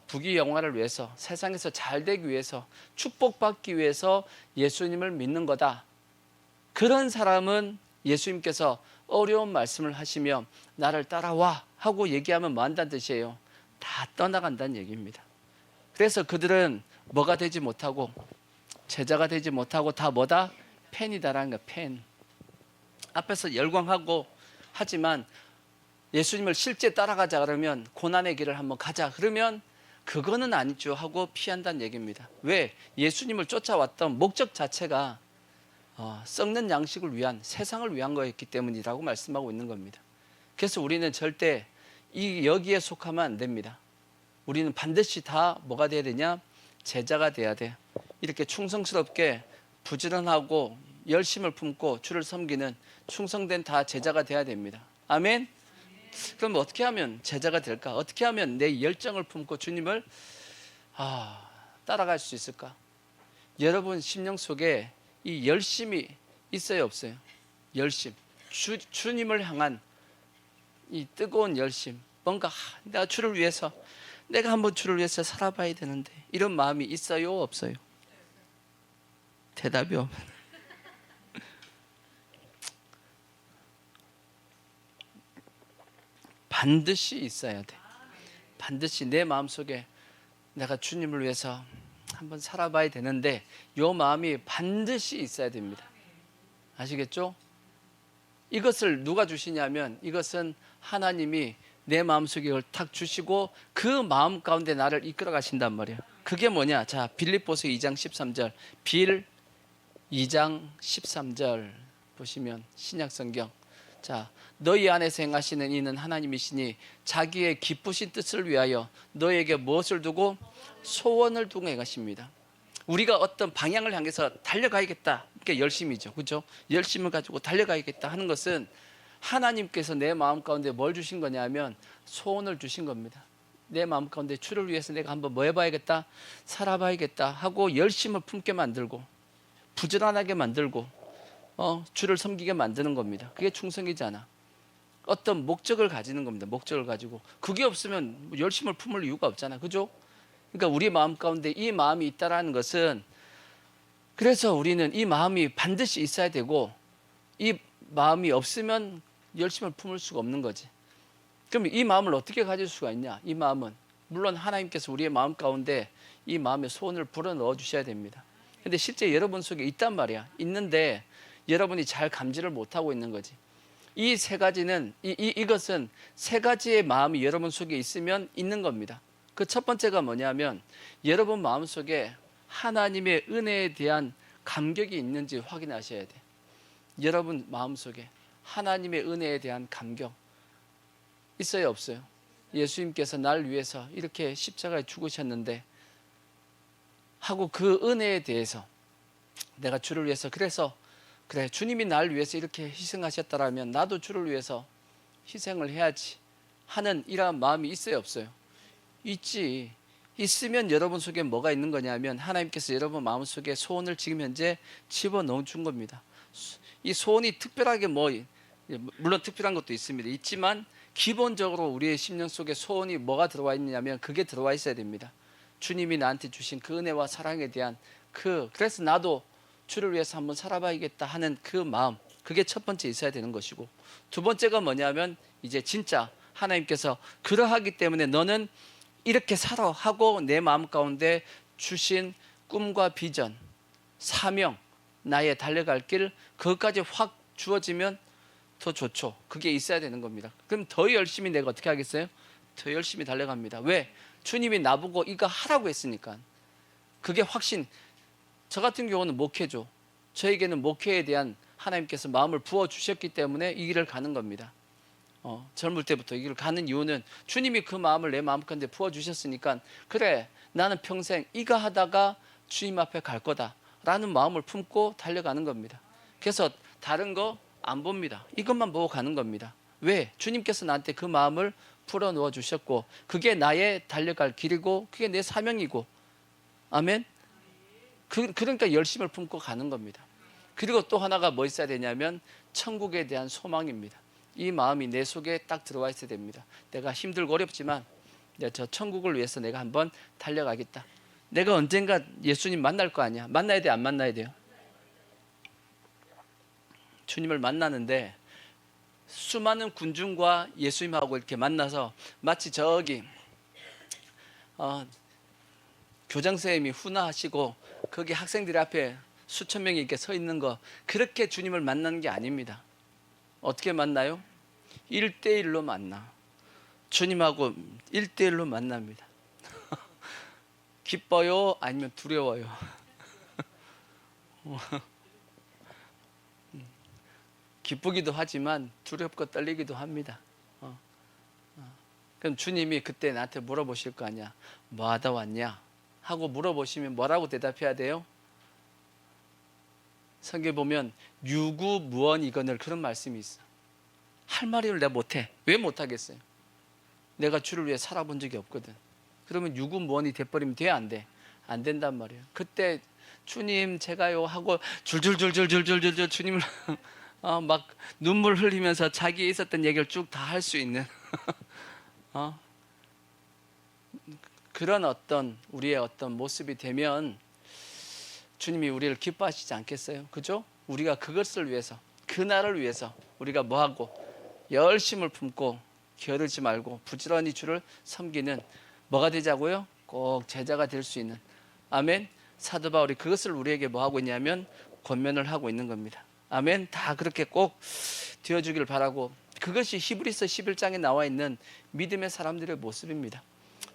부귀영화를 위해서 세상에서 잘 되기 위해서 축복받기 위해서 예수님을 믿는 거다. 그런 사람은 예수님께서 어려운 말씀을 하시며 나를 따라와 하고 얘기하면 뭐 한다는 뜻이에요? 다 떠나간다는 얘기입니다. 그래서 그들은 뭐가 되지 못하고 제자가 되지 못하고 다 뭐다? 팬이다라는 거야. 팬. 앞에서 열광하고 하지만 예수님을 실제 따라가자 그러면 고난의 길을 한번 가자 그러면 그거는 아니죠 하고 피한다는 얘기입니다. 왜? 예수님을 쫓아왔던 목적 자체가 썩는 양식을 위한 세상을 위한 거였기 때문이라고 말씀하고 있는 겁니다. 그래서 우리는 절대 여기에 속하면 안 됩니다. 우리는 반드시 다 뭐가 돼야 되냐? 제자가 돼야 돼. 이렇게 충성스럽게 부지런하고 열심을 품고 주를 섬기는 충성된 다 제자가 돼야 됩니다. 아멘? 그럼 어떻게 하면 제자가 될까? 어떻게 하면 내 열정을 품고 주님을 따라갈 수 있을까? 여러분 심령 속에 이 열심이 있어요, 없어요? 열심. 주님을 향한 이 뜨거운 열심. 뭔가 내가 주를 위해서 내가 한번 주를 위해서 살아봐야 되는데 이런 마음이 있어요, 없어요? 대답이 없어요. 반드시 있어야 돼. 반드시 내 마음속에 내가 주님을 위해서 한번 살아봐야 되는데 이 마음이 반드시 있어야 됩니다. 아시겠죠? 이것을 누가 주시냐면 이것은 하나님이 내 마음속에 이걸 탁 주시고 그 마음 가운데 나를 이끌어 가신단 말이에요. 그게 뭐냐? 자, 빌립보서 2장 13절. 빌 2장 13절 보시면 신약성경. 자, 너희 안에서 행하시는 이는 하나님이시니 자기의 기쁘신 뜻을 위하여 너희에게 무엇을 두고? 소원을 두고 행하십니다. 우리가 어떤 방향을 향해서 달려가야겠다. 그게 열심이죠. 그렇죠? 열심을 가지고 달려가야겠다 하는 것은 하나님께서 내 마음 가운데 뭘 주신 거냐면 소원을 주신 겁니다. 내 마음 가운데 주를 위해서 내가 한번 뭐 해봐야겠다, 살아봐야겠다 하고 열심을 품게 만들고 부지런하게 만들고 주를 섬기게 만드는 겁니다. 그게 충성이잖아. 어떤 목적을 가지는 겁니다. 목적을 가지고 그게 없으면 열심을 품을 이유가 없잖아. 그죠? 그러니까 우리 마음 가운데 이 마음이 있다라는 것은, 그래서 우리는 이 마음이 반드시 있어야 되고 이 마음이 없으면 열심을 품을 수가 없는 거지. 그럼 이 마음을 어떻게 가질 수가 있냐? 이 마음은 물론 하나님께서 우리의 마음 가운데 이 마음의 소원을 불어넣어 주셔야 됩니다. 근데 실제 여러분 속에 있단 말이야. 있는데 여러분이 잘 감지를 못하고 있는 거지. 이 세 가지는 이것은 세 가지의 마음이 여러분 속에 있으면 있는 겁니다. 그 첫 번째가 뭐냐면 여러분 마음 속에 하나님의 은혜에 대한 감격이 있는지 확인하셔야 돼. 여러분 마음 속에 하나님의 은혜에 대한 감격 있어요, 없어요? 예수님께서 날 위해서 이렇게 십자가에 죽으셨는데 하고 그 은혜에 대해서 내가 주를 위해서, 그래서 그래 주님이 날 위해서 이렇게 희생하셨다라면 나도 주를 위해서 희생을 해야지 하는 이러한 마음이 있어요, 없어요? 있지. 있으면 여러분 속에 뭐가 있는 거냐면 하나님께서 여러분 마음속에 소원을 지금 현재 집어넣어 준 겁니다. 이 소원이 특별하게 물론 특별한 것도 있습니다. 있지만 기본적으로 우리의 심령 속에 소원이 뭐가 들어와 있느냐면 그게 들어와 있어야 됩니다. 주님이 나한테 주신 그 은혜와 사랑에 대한 그래서 나도 주를 위해서 한번 살아봐야겠다 하는 그 마음, 그게 첫 번째 있어야 되는 것이고, 두 번째가 뭐냐면 이제 진짜 하나님께서 그러하기 때문에 너는 이렇게 살아 하고 내 마음 가운데 주신 꿈과 비전, 사명, 나의 달려갈 길, 그것까지 확 주어지면 더 좋죠. 그게 있어야 되는 겁니다. 그럼 더 열심히 내가 어떻게 하겠어요? 더 열심히 달려갑니다. 왜? 주님이 나보고 이거 하라고 했으니까. 그게 확신. 저 같은 경우는 목회죠. 저에게는 목회에 대한 하나님께서 마음을 부어주셨기 때문에 이 길을 가는 겁니다. 젊을 때부터 이 길을 가는 이유는 주님이 그 마음을 내 마음 가운데 부어주셨으니까, 그래 나는 평생 이거 하다가 주님 앞에 갈 거다라는 마음을 품고 달려가는 겁니다. 그래서 다른 거 안 봅니다. 이것만 보고 가는 겁니다. 왜? 주님께서 나한테 그 마음을 풀어놓아 주셨고 그게 나의 달려갈 길이고 그게 내 사명이고, 아멘. 그러니까 열심을 품고 가는 겁니다. 그리고 또 하나가 뭐 있어야 되냐면 천국에 대한 소망입니다. 이 마음이 내 속에 딱 들어와 있어야 됩니다. 내가 힘들고 어렵지만 저 천국을 위해서 내가 한번 달려가겠다. 내가 언젠가 예수님 만날 거 아니야. 만나야 돼, 안 만나야 돼요? 주님을 만나는데 수많은 군중과 예수님하고 이렇게 만나서 마치 저기 교장 선생님이 훈화하시고 거기 학생들 앞에 수천 명이 이렇게 서 있는 거, 그렇게 주님을 만나는 게 아닙니다. 어떻게 만나요? 1대1로 만나. 주님하고 1대1로 만납니다. 기뻐요? 아니면 두려워요? 기쁘기도 하지만 두렵고 떨리기도 합니다. 그럼 주님이 그때 나한테 물어보실 거 아니야. 뭐 하다 왔냐? 하고 물어보시면 뭐라고 대답해야 돼요? 성경에 보면 유구무원이거늘 그런 말씀이 있어. 할 말을 내가 못해. 왜 못하겠어요? 내가 주를 위해 살아본 적이 없거든. 그러면 유구무원이 돼버리면 돼, 안 돼? 안 된단 말이에요. 그때 주님 제가요 하고 줄줄줄줄줄줄줄 주님을 막 눈물 흘리면서 자기 있었던 얘기를 쭉 다 할 수 있는 그런 어떤 우리의 어떤 모습이 되면 주님이 우리를 기뻐하시지 않겠어요? 그죠? 우리가 그것을 위해서, 그날을 위해서 우리가 뭐하고 열심을 품고 게으르지 말고 부지런히 주를 섬기는 뭐가 되자고요? 꼭 제자가 될 수 있는, 아멘. 사도 바울이 그것을 우리에게 뭐하고 있냐면 권면을 하고 있는 겁니다. 아멘. 다 그렇게 꼭 되어주길 바라고, 그것이 히브리서 11장에 나와 있는 믿음의 사람들의 모습입니다.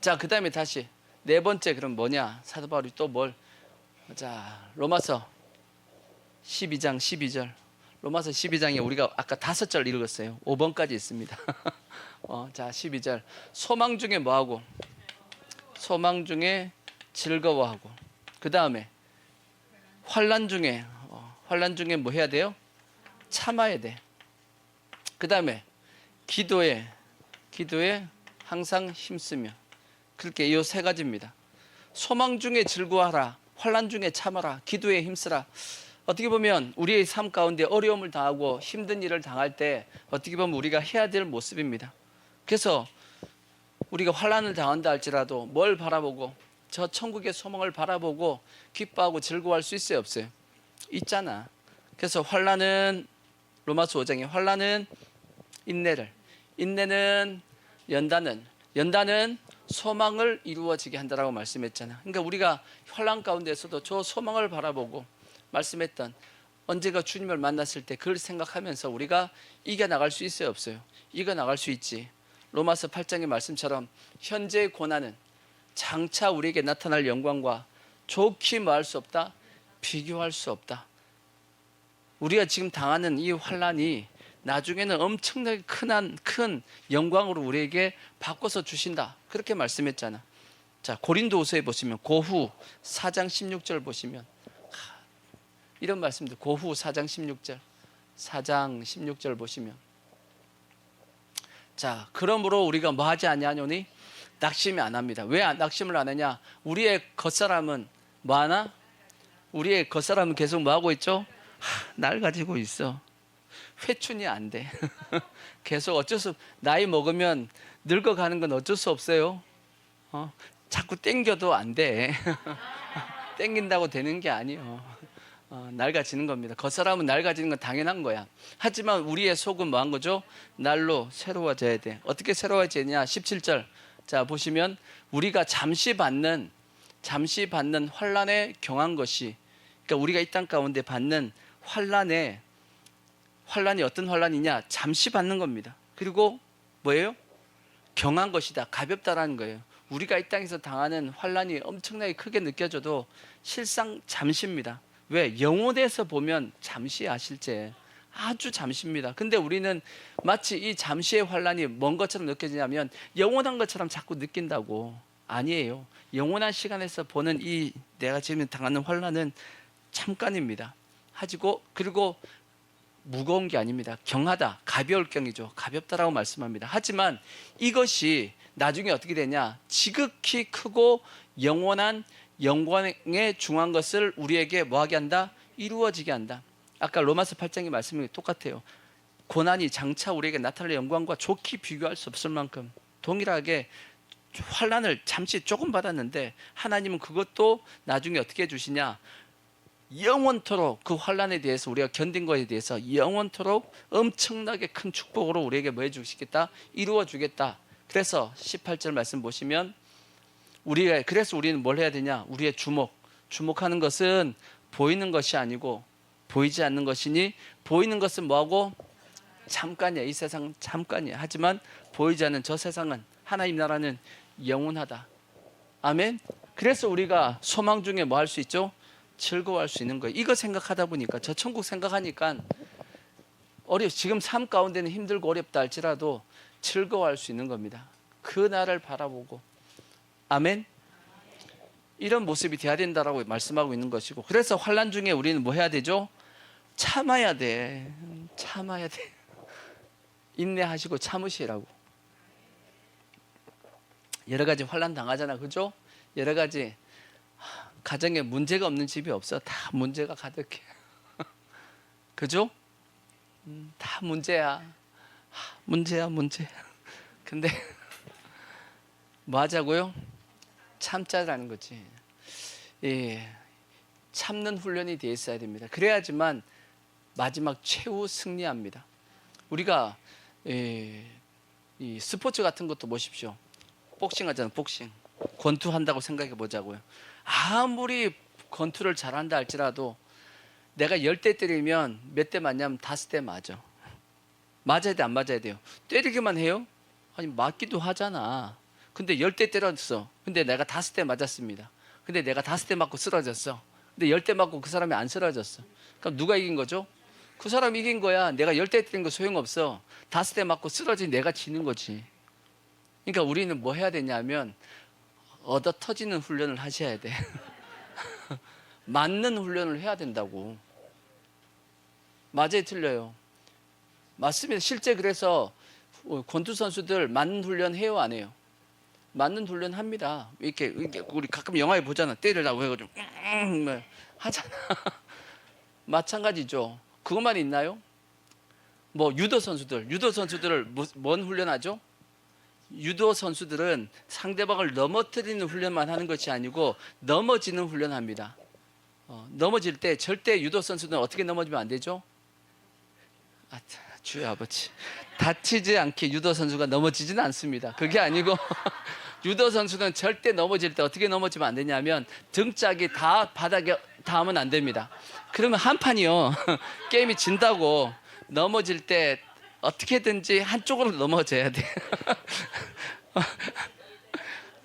자, 그 다음에 다시 네 번째, 그럼 뭐냐? 사도 바울이 또 뭘? 자, 로마서 12장 12절. 로마서 12장에 우리가 아까 5절 읽었어요. 5번까지 있습니다. 자, 12절. 소망 중에 뭐하고? 소망 중에 즐거워하고. 그 다음에 환난 중에 뭐 해야 돼요? 참아야 돼. 다음에 기도에 항상 힘쓰며. 그렇게 이 세 가지입니다. 소망 중에 즐거워하라, 환난 중에 참아라, 기도에 힘쓰라. 어떻게 보면 우리의 삶 가운데 어려움을 당하고 힘든 일을 당할 때 어떻게 보면 우리가 해야 될 모습입니다. 그래서 우리가 환난을 당한다 할지라도 뭘 바라보고, 저 천국의 소망을 바라보고 기뻐하고 즐거워할 수 있어요, 없어요? 있잖아. 그래서 환난은, 로마서 5장에 환난은 인내를, 인내는 연단은 소망을 이루어지게 한다라고 말씀했잖아. 그러니까 우리가 환난 가운데서도 저 소망을 바라보고 말씀했던, 언제가 주님을 만났을 때 그걸 생각하면서 우리가 이겨나갈 수 있어요, 없어요? 이겨나갈 수 있지. 로마서 8장의 말씀처럼 현재의 고난은 장차 우리에게 나타날 영광과 좋게 뭐할 수 없다, 비교할 수 없다. 우리가 지금 당하는 이 환난이 나중에는 엄청나게 큰 영광으로 우리에게 바꿔서 주신다, 그렇게 말씀했잖아. 자, 고린도후서에 보시면 고후 4장 16절 보시면 이런 말씀들, 고후 4장 16절 보시면, 자, 그러므로 우리가 뭐 하지 아니하노니? 낙심이 안 합니다. 왜 낙심을 안 하냐? 우리의 겉사람은 뭐 하나? 우리의 겉사람은 계속 뭐 하고 있죠? 날 가지고 있어. 회춘이 안 돼. 계속 나이 먹으면 늙어가는 건 어쩔 수 없어요. 자꾸 땡겨도 안 돼. 땡긴다고 되는 게 아니에요. 낡아지는 겁니다. 겉사람은 낡아지는 건 당연한 거야. 하지만 우리의 속은 뭐한 거죠? 날로 새로워져야 돼. 어떻게 새로워지냐? 17절. 자, 보시면 우리가 잠시 받는 환난에 경한 것이, 그러니까 우리가 이 땅 가운데 받는 환난이 어떤 환난이냐? 잠시 받는 겁니다. 그리고 뭐예요? 경한 것이다, 가볍다라는 거예요. 우리가 이 땅에서 당하는 환난이 엄청나게 크게 느껴져도 실상 잠시입니다. 왜? 영혼에서 보면 잠시야, 실제 아주 잠시입니다. 근데 우리는 마치 이 잠시의 환난이 먼 것처럼 느껴지냐면 영원한 것처럼 자꾸 느낀다고. 아니에요. 영원한 시간에서 보는 이 내가 지금 당하는 환난은 잠깐입니다. 그리고 무거운 게 아닙니다. 경하다, 가벼울 경이죠. 가볍다라고 말씀합니다. 하지만 이것이 나중에 어떻게 되냐? 지극히 크고 영원한 영광에 중한 것을 우리에게 뭐하게 한다? 이루어지게 한다. 아까 로마서 8장의 말씀이 똑같아요. 고난이 장차 우리에게 나타날 영광과 좋게 비교할 수 없을 만큼 동일하게 환난을 잠시 조금 받았는데 하나님은 그것도 나중에 어떻게 해주시냐? 영원토록 그 환난에 대해서 우리가 견딘 것에 대해서 영원토록 엄청나게 큰 축복으로 우리에게 뭐 해주시겠다? 이루어주겠다. 그래서 18절 말씀 보시면 그래서 우리는 뭘 해야 되냐? 우리의 주목하는 것은 보이는 것이 아니고 보이지 않는 것이니, 보이는 것은 뭐하고? 잠깐이야. 이 세상은 잠깐이야. 하지만 보이지 않는 저 세상은, 하나님 나라는 영원하다. 아멘. 그래서 우리가 소망 중에 뭐 할 수 있죠? 즐거워할 수 있는 거예요. 이거 생각하다 보니까, 저 천국 생각하니까 지금 삶 가운데는 힘들고 어렵다 할지라도 즐거워할 수 있는 겁니다. 그 날을 바라보고. 아멘. 이런 모습이 돼야 된다라고 말씀하고 있는 것이고, 그래서 환난 중에 우리는 뭐 해야 되죠? 참아야 돼. 인내하시고 참으시라고. 여러 가지 환난 당하잖아, 그죠? 여러 가지 가정에 문제가 없는 집이 없어. 다 문제가 가득해. 그죠? 다 문제야. 문제. 근데 뭐 하자고요? 참자라는 거지. 예, 참는 훈련이 되어 있어야 됩니다. 그래야지만 마지막 최후 승리합니다. 우리가 이 스포츠 같은 것도 보십시오. 복싱 하잖아요. 복싱. 권투한다고 생각해 보자고요. 아무리 권투를 잘한다 할지라도 내가 10대 때리면 몇 대 맞냐면 5대 맞아. 맞아야 돼, 안 맞아야 돼요? 때리기만 해요? 아니, 맞기도 하잖아. 근데 10대 때렸어. 근데 내가 5대 맞았습니다. 근데 내가 5대 맞고 쓰러졌어. 근데 10대 맞고 그 사람이 안 쓰러졌어. 그럼 누가 이긴 거죠? 그 사람이 이긴 거야. 내가 10대 때린 거 소용없어. 5대 맞고 쓰러진 내가 지는 거지. 그러니까 우리는 뭐 해야 되냐면 얻어 터지는 훈련을 하셔야 돼. 맞는 훈련을 해야 된다고. 맞아요, 틀려요? 맞습니다. 실제 그래서 권투 선수들 맞는 훈련 해요, 안 해요? 맞는 훈련 합니다. 이렇게 우리 가끔 영화에 보잖아. 때리려고 해가지고 뭐 하잖아. 마찬가지죠. 그것만 있나요? 뭐 유도 선수들을 뭔 훈련하죠? 유도 선수들은 상대방을 넘어뜨리는 훈련만 하는 것이 아니고 넘어지는 훈련합니다. 넘어질 때 절대 유도 선수들은 어떻게 넘어지면 안 되죠? 주여 아버지, 다치지 않게 유도 선수가 넘어지지는 않습니다. 그게 아니고 유도 선수는 절대 넘어질 때 어떻게 넘어지면 안 되냐면 등짝이 다 바닥에 닿으면 안 됩니다. 그러면 한 판이요. 게임이 진다고. 넘어질 때 어떻게든지 한쪽으로 넘어져야 돼.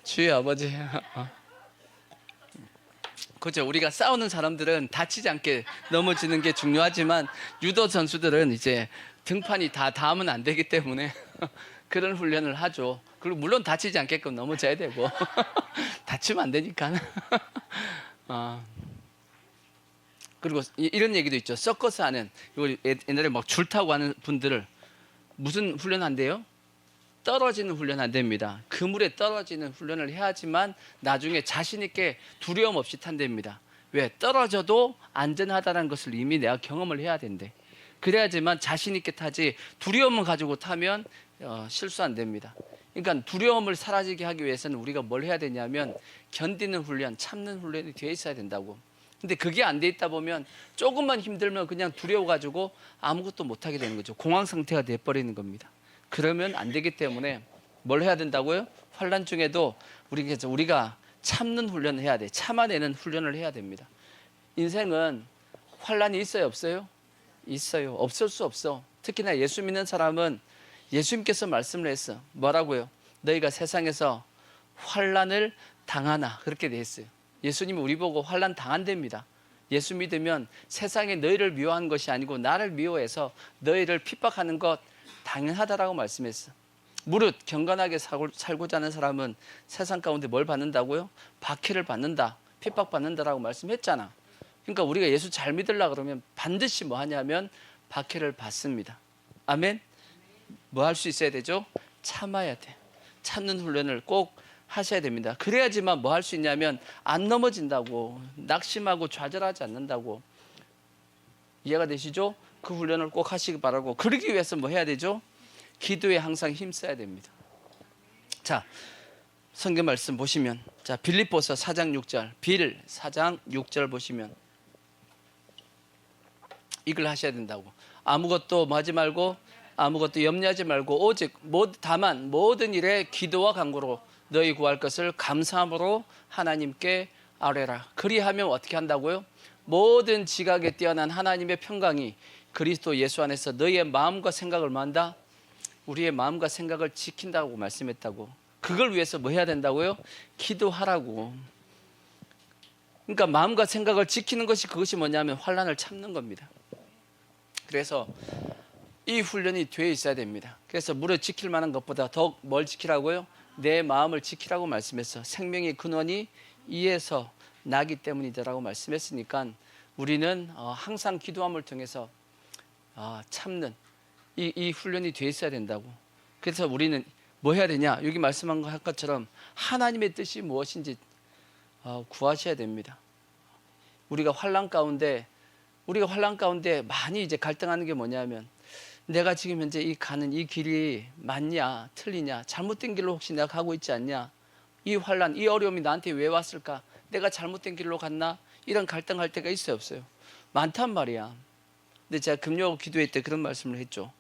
주여 아버지. 그죠. 우리가 싸우는 사람들은 다치지 않게 넘어지는 게 중요하지만 유도 선수들은 이제 등판이 다 닿으면 안 되기 때문에 그런 훈련을 하죠. 그리고 물론 다치지 않게끔 넘어져야 되고 다치면 안 되니까. 그리고 이런 얘기도 있죠. 서커스 하는 옛날에 막 줄 타고 하는 분들을 무슨 훈련한대요? 떨어지는 훈련 안 됩니다. 그물에 떨어지는 훈련을 해야지만 나중에 자신 있게 두려움 없이 탄답니다. 왜? 떨어져도 안전하다는 것을 이미 내가 경험을 해야 된대. 그래야지만 자신 있게 타지 두려움을 가지고 타면 실수 안 됩니다. 그러니까 두려움을 사라지게 하기 위해서는 우리가 뭘 해야 되냐면 견디는 훈련, 참는 훈련이 되어 있어야 된다고. 근데 그게 안 돼 있다 보면 조금만 힘들면 그냥 두려워가지고 아무것도 못하게 되는 거죠. 공황 상태가 돼버리는 겁니다. 그러면 안 되기 때문에 뭘 해야 된다고요? 환난 중에도 우리가 참는 훈련을 해야 돼. 참아내는 훈련을 해야 됩니다. 인생은 환난이 있어요, 없어요? 있어요. 없을 수 없어. 특히나 예수 믿는 사람은 예수님께서 말씀을 했어. 뭐라고요? 너희가 세상에서 환난을 당하나 그렇게 돼 있어요. 예수님이 우리 보고 환난 당한답니다. 예수 믿으면 세상에 너희를 미워한 것이 아니고 나를 미워해서 너희를 핍박하는 것 당연하다라고 말씀했어. 무릇 경건하게 살고자 하는 사람은 세상 가운데 뭘 받는다고요? 박해를 받는다, 핍박받는다라고 말씀했잖아. 그러니까 우리가 예수 잘 믿으려고 그러면 반드시 뭐 하냐면 박해를 받습니다. 아멘. 뭐 할 수 있어야 되죠? 참아야 돼. 참는 훈련을 꼭 하셔야 됩니다. 그래야지만 뭐 할 수 있냐면 안 넘어진다고, 낙심하고 좌절하지 않는다고. 이해가 되시죠? 그 훈련을 꼭 하시기 바라고. 그러기 위해서 뭐 해야 되죠? 기도에 항상 힘써야 됩니다. 자, 성경 말씀 보시면, 자, 빌립보서 4장 6절, 빌 4장 6절 보시면 이걸 하셔야 된다고. 아무것도 뭐 하지 말고, 아무것도 염려하지 말고, 오직 다만 모든 일에 기도와 간구로 너희 구할 것을 감사함으로 하나님께 아뢰라. 그리하면 어떻게 한다고요? 모든 지각에 뛰어난 하나님의 평강이 그리스도 예수 안에서 너희의 마음과 생각을 만다. 우리의 마음과 생각을 지킨다고 말씀했다고. 그걸 위해서 뭐 해야 된다고요? 기도하라고. 그러니까 마음과 생각을 지키는 것이 그것이 뭐냐면 환난을 참는 겁니다. 그래서 이 훈련이 되어 있어야 됩니다. 그래서 무릇 지킬 만한 것보다 더욱 뭘 지키라고요? 내 마음을 지키라고 말씀했어. 생명의 근원이 이에서 나기 때문이다라고 말씀했으니까 우리는 항상 기도함을 통해서 참는 이 훈련이 되어 있어야 된다고. 그래서 우리는 뭐 해야 되냐? 여기 말씀한 것처럼 하나님의 뜻이 무엇인지 구하셔야 됩니다. 우리가 환난 가운데 많이 이제 갈등하는 게 뭐냐면 내가 지금 현재 가는 이 길이 맞냐, 틀리냐, 잘못된 길로 혹시 내가 가고 있지 않냐? 이 환난, 이 어려움이 나한테 왜 왔을까? 내가 잘못된 길로 갔나? 이런 갈등할 때가 있어요, 없어요? 많단 말이야. 근데 제가 금요 기도회 때 그런 말씀을 했죠.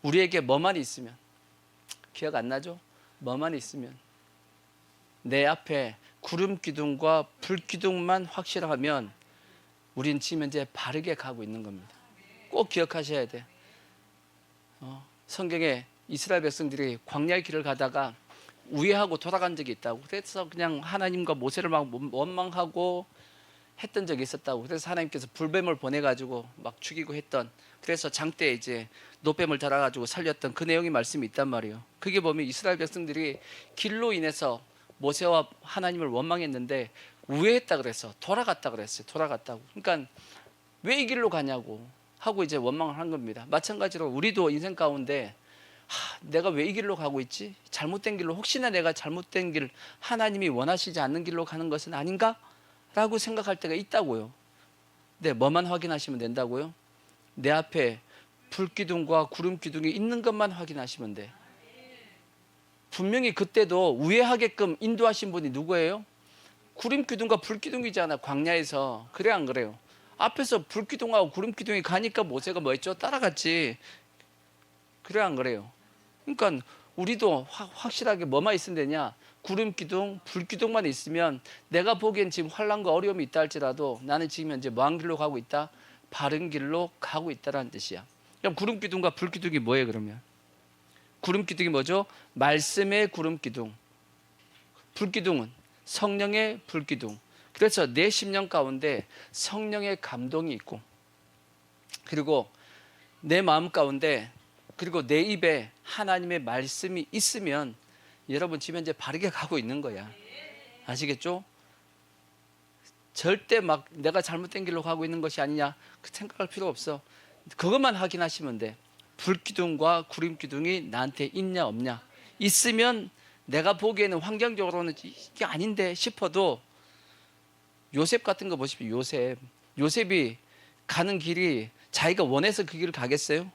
우리에게 뭐만 있으면, 기억 안 나죠? 뭐만 있으면 내 앞에 구름 기둥과 불 기둥만 확실하면 우린 지금 현재 바르게 가고 있는 겁니다. 꼭 기억하셔야 돼. 성경에 이스라엘 백성들이 광야의 길을 가다가 우회하고 돌아간 적이 있다고. 그래서 그냥 하나님과 모세를 막 원망하고 했던 적이 있었다고. 그래서 하나님께서 불뱀을 보내가지고 막 죽이고 했던. 그래서 장대에 이제 노뱀을 달아가지고 살렸던 그 내용의 말씀이 있단 말이에요. 그게 보면 이스라엘 백성들이 길로 인해서 모세와 하나님을 원망했는데 우회했다 그래서 돌아갔다 그랬어요. 돌아갔다고. 그러니까 왜 이 길로 가냐고. 하고 이제 원망을 한 겁니다. 마찬가지로 우리도 인생 가운데 내가 왜 이 길로 가고 있지? 잘못된 길로, 혹시나 내가 잘못된 길, 하나님이 원하시지 않는 길로 가는 것은 아닌가? 라고 생각할 때가 있다고요. 네, 뭐만 확인하시면 된다고요? 내 앞에 불기둥과 구름기둥이 있는 것만 확인하시면 돼. 분명히 그때도 우회하게끔 인도하신 분이 누구예요? 구름기둥과 불기둥이잖아, 광야에서. 그래 안 그래요? 앞에서 불기둥하고 구름기둥이 가니까 모세가 뭐 했죠? 따라갔지. 그래 안 그래요? 그러니까 우리도 확실하게 뭐만 있으면 되냐? 구름기둥, 불기둥만 있으면 내가 보기엔 지금 환난과 어려움이 있다 할지라도 나는 지금 현재 뭐한 길로 가고 있다? 바른 길로 가고 있다라는 뜻이야. 그럼 구름기둥과 불기둥이 뭐예요 그러면? 구름기둥이 뭐죠? 말씀의 구름기둥. 불기둥은 성령의 불기둥. 그래서 내 심령 가운데 성령의 감동이 있고, 그리고 내 마음 가운데, 그리고 내 입에 하나님의 말씀이 있으면 여러분 지금 현재 바르게 가고 있는 거야. 아시겠죠? 절대 막 내가 잘못된 길로 가고 있는 것이 아니냐 그 생각할 필요 없어. 그것만 확인하시면 돼. 불기둥과 구름기둥이 나한테 있냐 없냐. 있으면 내가 보기에는 환경적으로는 이게 아닌데 싶어도, 요셉 같은 거 보십시오. 요셉이 가는 길이 자기가 원해서 그 길을 가겠어요?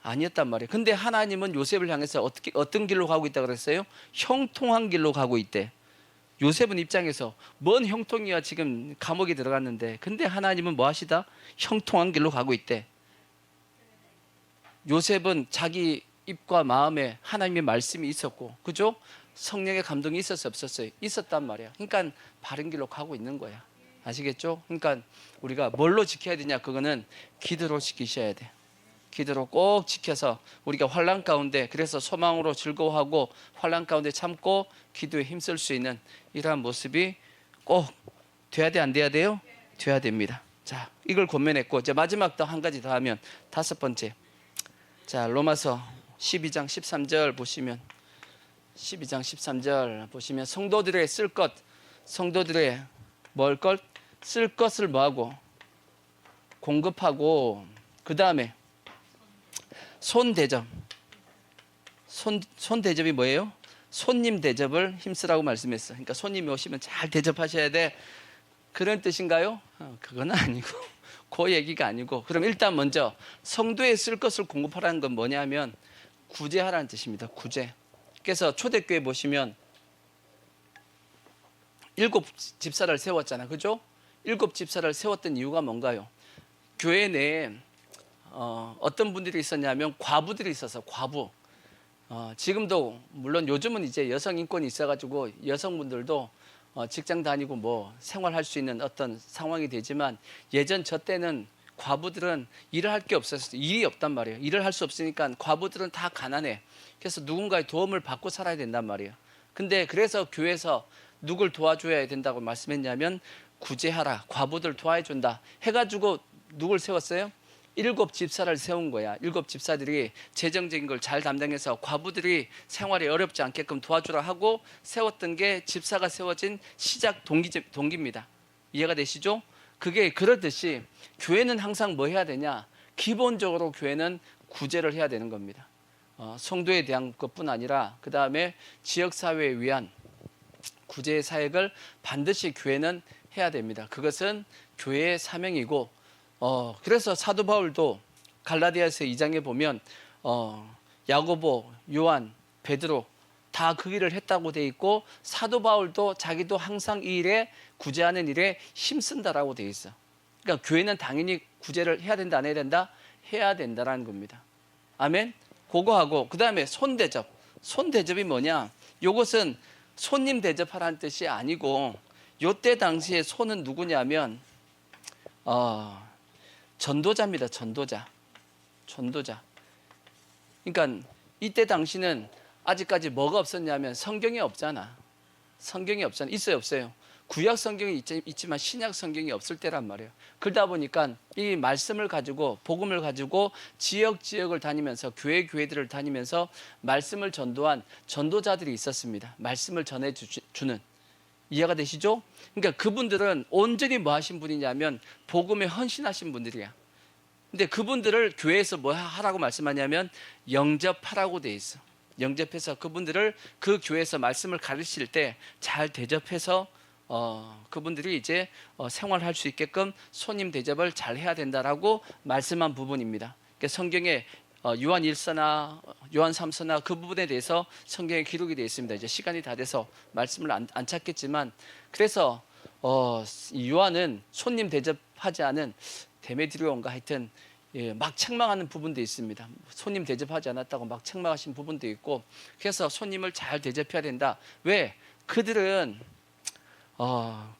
아니었단 말이에요. 근데 하나님은 요셉을 향해서 어떤 길로 가고 있다 그랬어요? 형통한 길로 가고 있대. 요셉은 입장에서 뭔 형통이야, 지금 감옥에 들어갔는데. 근데 하나님은 뭐 하시다? 형통한 길로 가고 있대. 요셉은 자기 입과 마음에 하나님의 말씀이 있었고, 그죠? 성령의 감동이 있었어요, 없었어요? 있었단 말이야. 그러니까 바른 길로 가고 있는 거야. 아시겠죠? 그러니까 우리가 뭘로 지켜야 되냐? 그거는 기도로 지키셔야 돼. 기도로 꼭 지켜서 우리가 환난 가운데, 그래서 소망으로 즐거워하고 환난 가운데 참고 기도에 힘쓸 수 있는 이러한 모습이 꼭 돼야 돼, 안 돼야 돼요? 돼야 됩니다. 자, 이걸 권면했고, 이제 마지막 또 한 가지 더 하면 5번째. 자, 로마서 12장 13절 보시면, 12장 13절 보시면 성도들의 쓸 것, 성도들의 먹을 것, 쓸 것을 뭐하고 공급하고, 그 다음에 손 대접. 손 대접이 뭐예요? 손님 대접을 힘쓰라고 말씀했어. 그러니까 손님이 오시면 잘 대접하셔야 돼. 그런 뜻인가요? 그건 아니고 그 얘기가 아니고, 그럼 일단 먼저 성도에 쓸 것을 공급하라는 건 뭐냐면 구제하라는 뜻입니다. 구제. 그래서 초대교회 보시면 7집사를 세웠잖아, 그죠? 7집사를 세웠던 이유가 뭔가요? 교회 내에 어떤 분들이 있었냐면 과부들이 있어서, 과부. 지금도 물론 요즘은 이제 여성 인권이 있어가지고 여성분들도 직장 다니고 뭐 생활할 수 있는 어떤 상황이 되지만, 예전 저 때는 과부들은 일을 할 게 없었어요. 일이 없단 말이에요. 일을 할 수 없으니까 과부들은 다 가난해. 그래서 누군가의 도움을 받고 살아야 된단 말이에요. 근데 그래서 교회에서 누굴 도와줘야 된다고 말씀했냐면 구제하라, 과부들 도와준다 해가지고 누굴 세웠어요? 7집사를 세운 거야. 7집사들이 재정적인 걸 잘 담당해서 과부들이 생활이 어렵지 않게끔 도와주라 하고 세웠던 게 집사가 세워진 시작 동기입니다. 이해가 되시죠? 그게 그렇듯이 교회는 항상 뭐 해야 되냐? 기본적으로 교회는 구제를 해야 되는 겁니다. 성도에 대한 것뿐 아니라 그 다음에 지역사회에 위한 구제 사역을 반드시 교회는 해야 됩니다. 그것은 교회의 사명이고, 그래서 사도 바울도 갈라디아서 2장에 보면 야고보, 요한, 베드로 다 그 일을 했다고 돼 있고, 사도 바울도 자기도 항상 이 일에, 구제하는 일에 힘쓴다라고 돼 있어. 그러니까 교회는 당연히 구제를 해야 된다, 안 해야 된다? 해야 된다라는 겁니다. 아멘. 그거 하고, 그 다음에 손대접. 손대접이 뭐냐? 이것은 손님 대접하라는 뜻이 아니고, 요때 당시에 손은 누구냐면 전도자입니다. 전도자. 그러니까 이때 당시는 아직까지 뭐가 없었냐면 성경이 없잖아. 있어요, 없어요? 구약 성경이 있지만 신약 성경이 없을 때란 말이에요. 그러다 보니까 이 말씀을 가지고, 복음을 가지고 지역을 다니면서, 교회들을 다니면서 말씀을 전도한 전도자들이 있었습니다. 말씀을 전해주는. 이해가 되시죠? 그러니까 그분들은 온전히 뭐 하신 분이냐면 복음에 헌신하신 분들이야. 근데 그분들을 교회에서 뭐 하라고 말씀하냐면 영접하라고 돼 있어. 영접해서 그분들을 그 교회에서 말씀을 가르칠 때 잘 대접해서 그분들이 이제 생활할 수 있게끔 손님 대접을 잘 해야 된다라고 말씀한 부분입니다. 그러니까 성경에 요한 1서나 요한 3서나 그 부분에 대해서 성경에 기록이 되어 있습니다. 이제 시간이 다 돼서 말씀을 안 찾겠지만, 그래서 요한은 손님 대접하지 않은 데메드리온가 하여튼 막 책망하는 부분도 있습니다. 손님 대접하지 않았다고 막 책망하신 부분도 있고, 그래서 손님을 잘 대접해야 된다. 왜? 그들은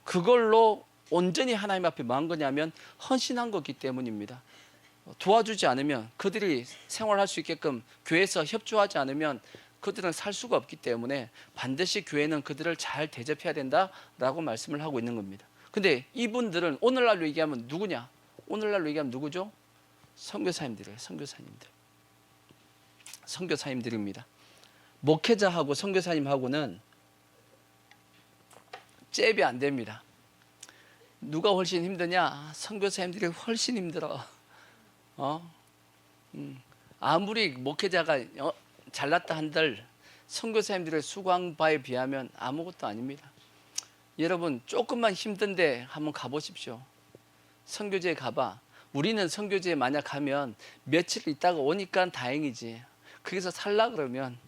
그걸로 온전히 하나님 앞에 뭐 한 거냐면 헌신한 거기 때문입니다. 도와주지 않으면, 그들이 생활할 수 있게끔 교회에서 협조하지 않으면 그들은 살 수가 없기 때문에 반드시 교회는 그들을 잘 대접해야 된다라고 말씀을 하고 있는 겁니다. 근데 이분들은 오늘날로 얘기하면 누구냐? 오늘날로 얘기하면 누구죠? 선교사님들이에요. 선교사님들입니다. 목회자하고 선교사님하고는 잽이 안 됩니다. 누가 훨씬 힘드냐? 선교사님들이 훨씬 힘들어. 아무리 목회자가 잘났다 한들 선교사님들의 수고한 바에 비하면 아무것도 아닙니다. 여러분 조금만 힘든데 한번 가보십시오. 선교지에 가봐. 우리는 선교지에 만약 가면 며칠 있다가 오니까 다행이지. 거기서 살라 그러면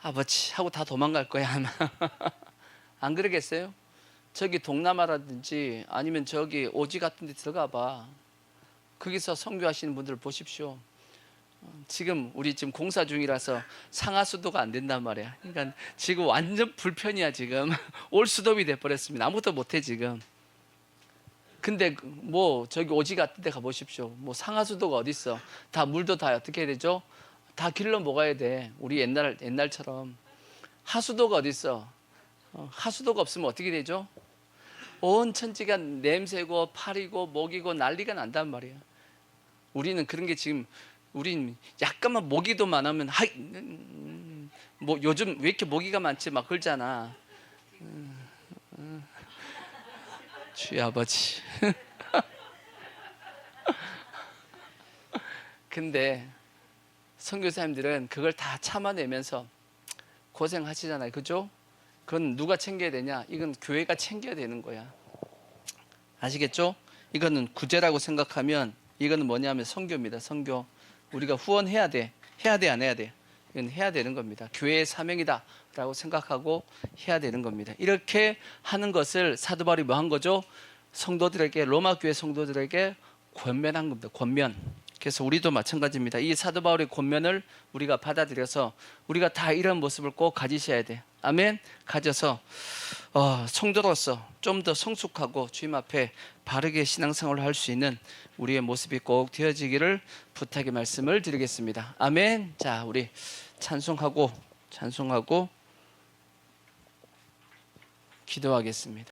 아버지 하고 다 도망갈 거야 아마. 안 그러겠어요? 저기 동남아라든지 아니면 저기 오지 같은 데 들어가 봐. 거기서 선교하시는 분들 보십시오. 지금 우리 지금 공사 중이라서 상하수도가 안 된단 말이야. 그러니까 지금 완전 불편이야. 지금 올수도비 돼버렸습니다. 아무것도 못해 지금. 근데 뭐 저기 오지 같은 데 가보십시오. 뭐 상하수도가 어디 있어? 다 물도 다 어떻게 해야 되죠? 다 길러 먹어야 돼. 우리 옛날처럼. 하수도가 어디 있어? 하수도가 없으면 어떻게 되죠? 온 천지가 냄새고 파리고 목이고 난리가 난단 말이야. 우리는 그런 게 지금, 우린 약간만 모기도만 하면 뭐 요즘 왜 이렇게 모기가 많지 막 그러잖아. 주의 아버지. 근데 선교사님들은 그걸 다 참아내면서 고생하시잖아요. 그죠? 그건 누가 챙겨야 되냐? 이건 교회가 챙겨야 되는 거야. 아시겠죠? 이거는 구제라고 생각하면 이거는 뭐냐면 선교입니다. 선교. 우리가 후원해야 돼. 해야 돼, 안 해야 돼? 이건 해야 되는 겁니다. 교회의 사명이다 라고 생각하고 해야 되는 겁니다. 이렇게 하는 것을 사도 바울이 뭐 한 거죠? 성도들에게, 로마 교회 성도들에게 권면한 겁니다. 권면. 그래서 우리도 마찬가지입니다. 이 사도 바울의 권면을 우리가 받아들여서 우리가 다 이런 모습을 꼭 가지셔야 돼. 아멘. 가져서 성도로서 좀 더 성숙하고 주님 앞에 바르게 신앙생활을 할 수 있는 우리의 모습이 꼭 되어지기를 부탁의 말씀을 드리겠습니다. 아멘. 자, 우리 찬송하고 기도하겠습니다.